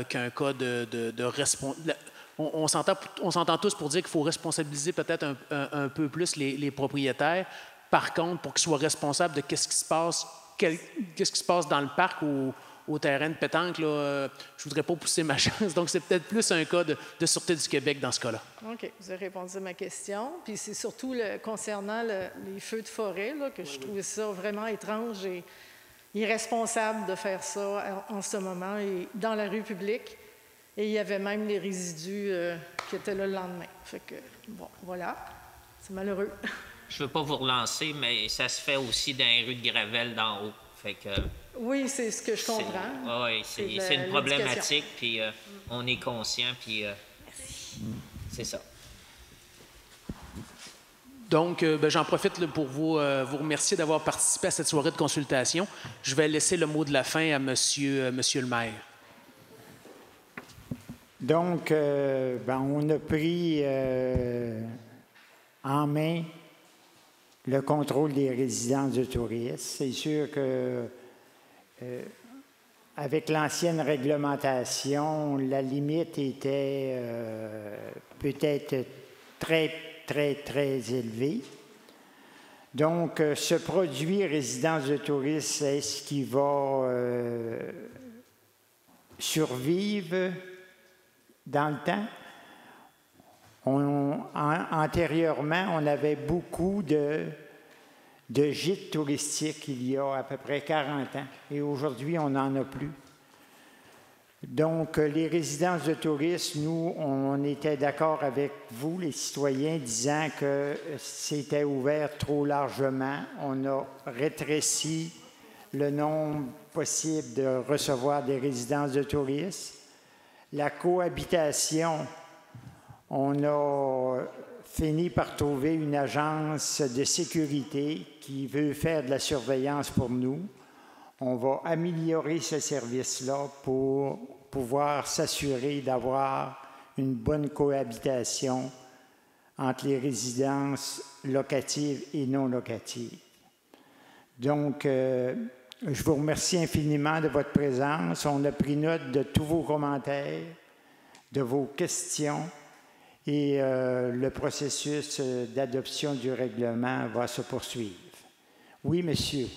qu'un cas de responsabilité. On s'entend tous pour dire qu'il faut responsabiliser peut-être un peu plus les propriétaires. Par contre, pour qu'ils soient responsables de qu'est-ce qui se passe dans le parc ou au terrain de pétanque, là, je ne voudrais pas pousser ma chance. Donc, c'est peut-être plus un cas de Sûreté du Québec dans ce cas-là. OK. Vous avez répondu à ma question. Puis c'est surtout concernant les feux de forêt là, que je trouvais ça vraiment étrange et irresponsable de faire ça en ce moment et dans la rue publique. Et il y avait même les résidus qui étaient là le lendemain. Fait que, bon, voilà. C'est malheureux. Je ne veux pas vous relancer, mais ça se fait aussi dans les rues de Gravel d'en haut. Fait que... Oui, c'est ce que je comprends. Oui, c'est une problématique, puis on est conscient, puis c'est ça. Donc, j'en profite là, pour vous remercier d'avoir participé à cette soirée de consultation. Je vais laisser le mot de la fin à monsieur le maire. Donc, on a pris en main le contrôle des résidences de tourisme. C'est sûr que avec l'ancienne réglementation, la limite était peut-être très, très, très élevée. Donc, ce produit résidence de tourisme, est-ce qu'il va survivre dans le temps? Antérieurement, on avait beaucoup de gîtes touristiques il y a à peu près 40 ans. Et aujourd'hui, on n'en a plus. Donc, les résidences de tourisme, nous, on était d'accord avec vous, les citoyens, disant que c'était ouvert trop largement. On a rétréci le nombre possible de recevoir des résidences de tourisme. La cohabitation, on a fini par trouver une agence de sécurité qui veut faire de la surveillance pour nous. On va améliorer ce service-là pour pouvoir s'assurer d'avoir une bonne cohabitation entre les résidences locatives et non locatives. Donc, je vous remercie infiniment de votre présence. On a pris note de tous vos commentaires, de vos questions. Et le processus d'adoption du règlement va se poursuivre. Oui, monsieur.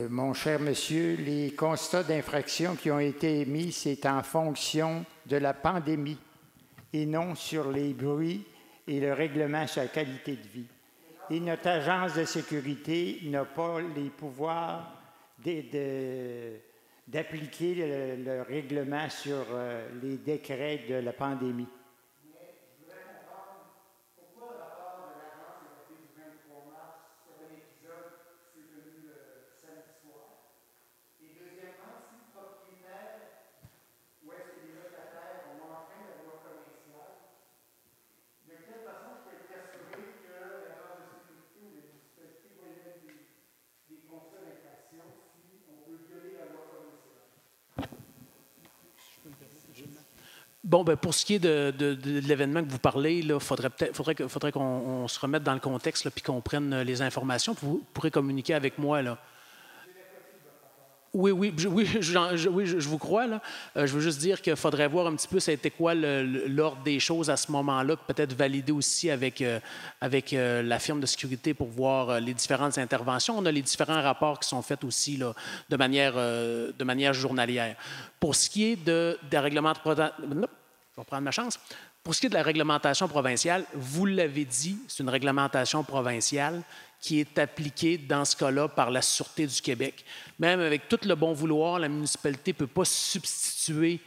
Mon cher monsieur, les constats d'infraction qui ont été émis, c'est en fonction de la pandémie et non sur les bruits et le règlement sur la qualité de vie. Et notre agence de sécurité n'a pas les pouvoirs d'appliquer le règlement sur les décrets de la pandémie. Bon, ben pour ce qui est de l'événement que vous parlez, il faudrait qu'on se remette dans le contexte puis qu'on prenne les informations. Vous pourrez communiquer avec moi, là. Oui, je vous crois. Là. Je veux juste dire qu'il faudrait voir un petit peu c'était quoi l'ordre des choses à ce moment-là, peut-être valider aussi avec la firme de sécurité pour voir les différentes interventions. On a les différents rapports qui sont faits aussi là, de manière journalière. Pour ce qui est de la réglementation, je vais prendre ma chance. Pour ce qui est de la réglementation provinciale, vous l'avez dit, c'est une réglementation provinciale qui est appliquée dans ce cas-là par la Sûreté du Québec. Même avec tout le bon vouloir, la municipalité ne peut pas se substituer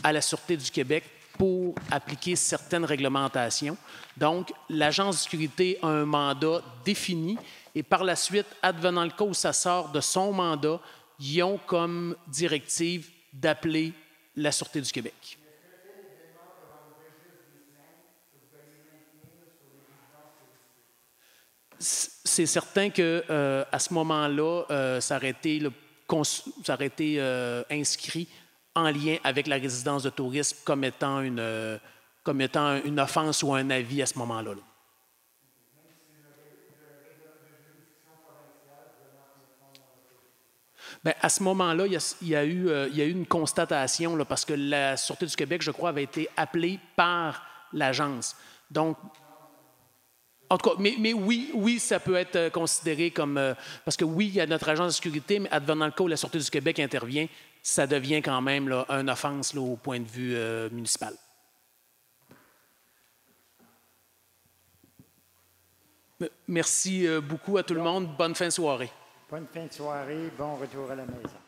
à la Sûreté du Québec pour appliquer certaines réglementations. Donc, l'Agence de sécurité a un mandat défini et par la suite, advenant le cas où ça sort de son mandat, ils ont comme directive d'appeler la Sûreté du Québec. C'est certain qu'à ce moment-là, ça aurait été inscrit en lien avec la résidence de tourisme comme étant une offense ou un avis à ce moment-là. Bien, à ce moment-là, il y a eu une constatation là, parce que la Sûreté du Québec, je crois, avait été appelée par l'agence. Donc, en tout cas, mais oui, ça peut être considéré comme... parce que oui, il y a notre agence de sécurité, mais advenant le cas où la Sûreté du Québec intervient, ça devient quand même là, une offense là, au point de vue municipal. Merci beaucoup à tout le monde. Bonne fin de soirée. Bonne fin de soirée. Bon retour à la maison.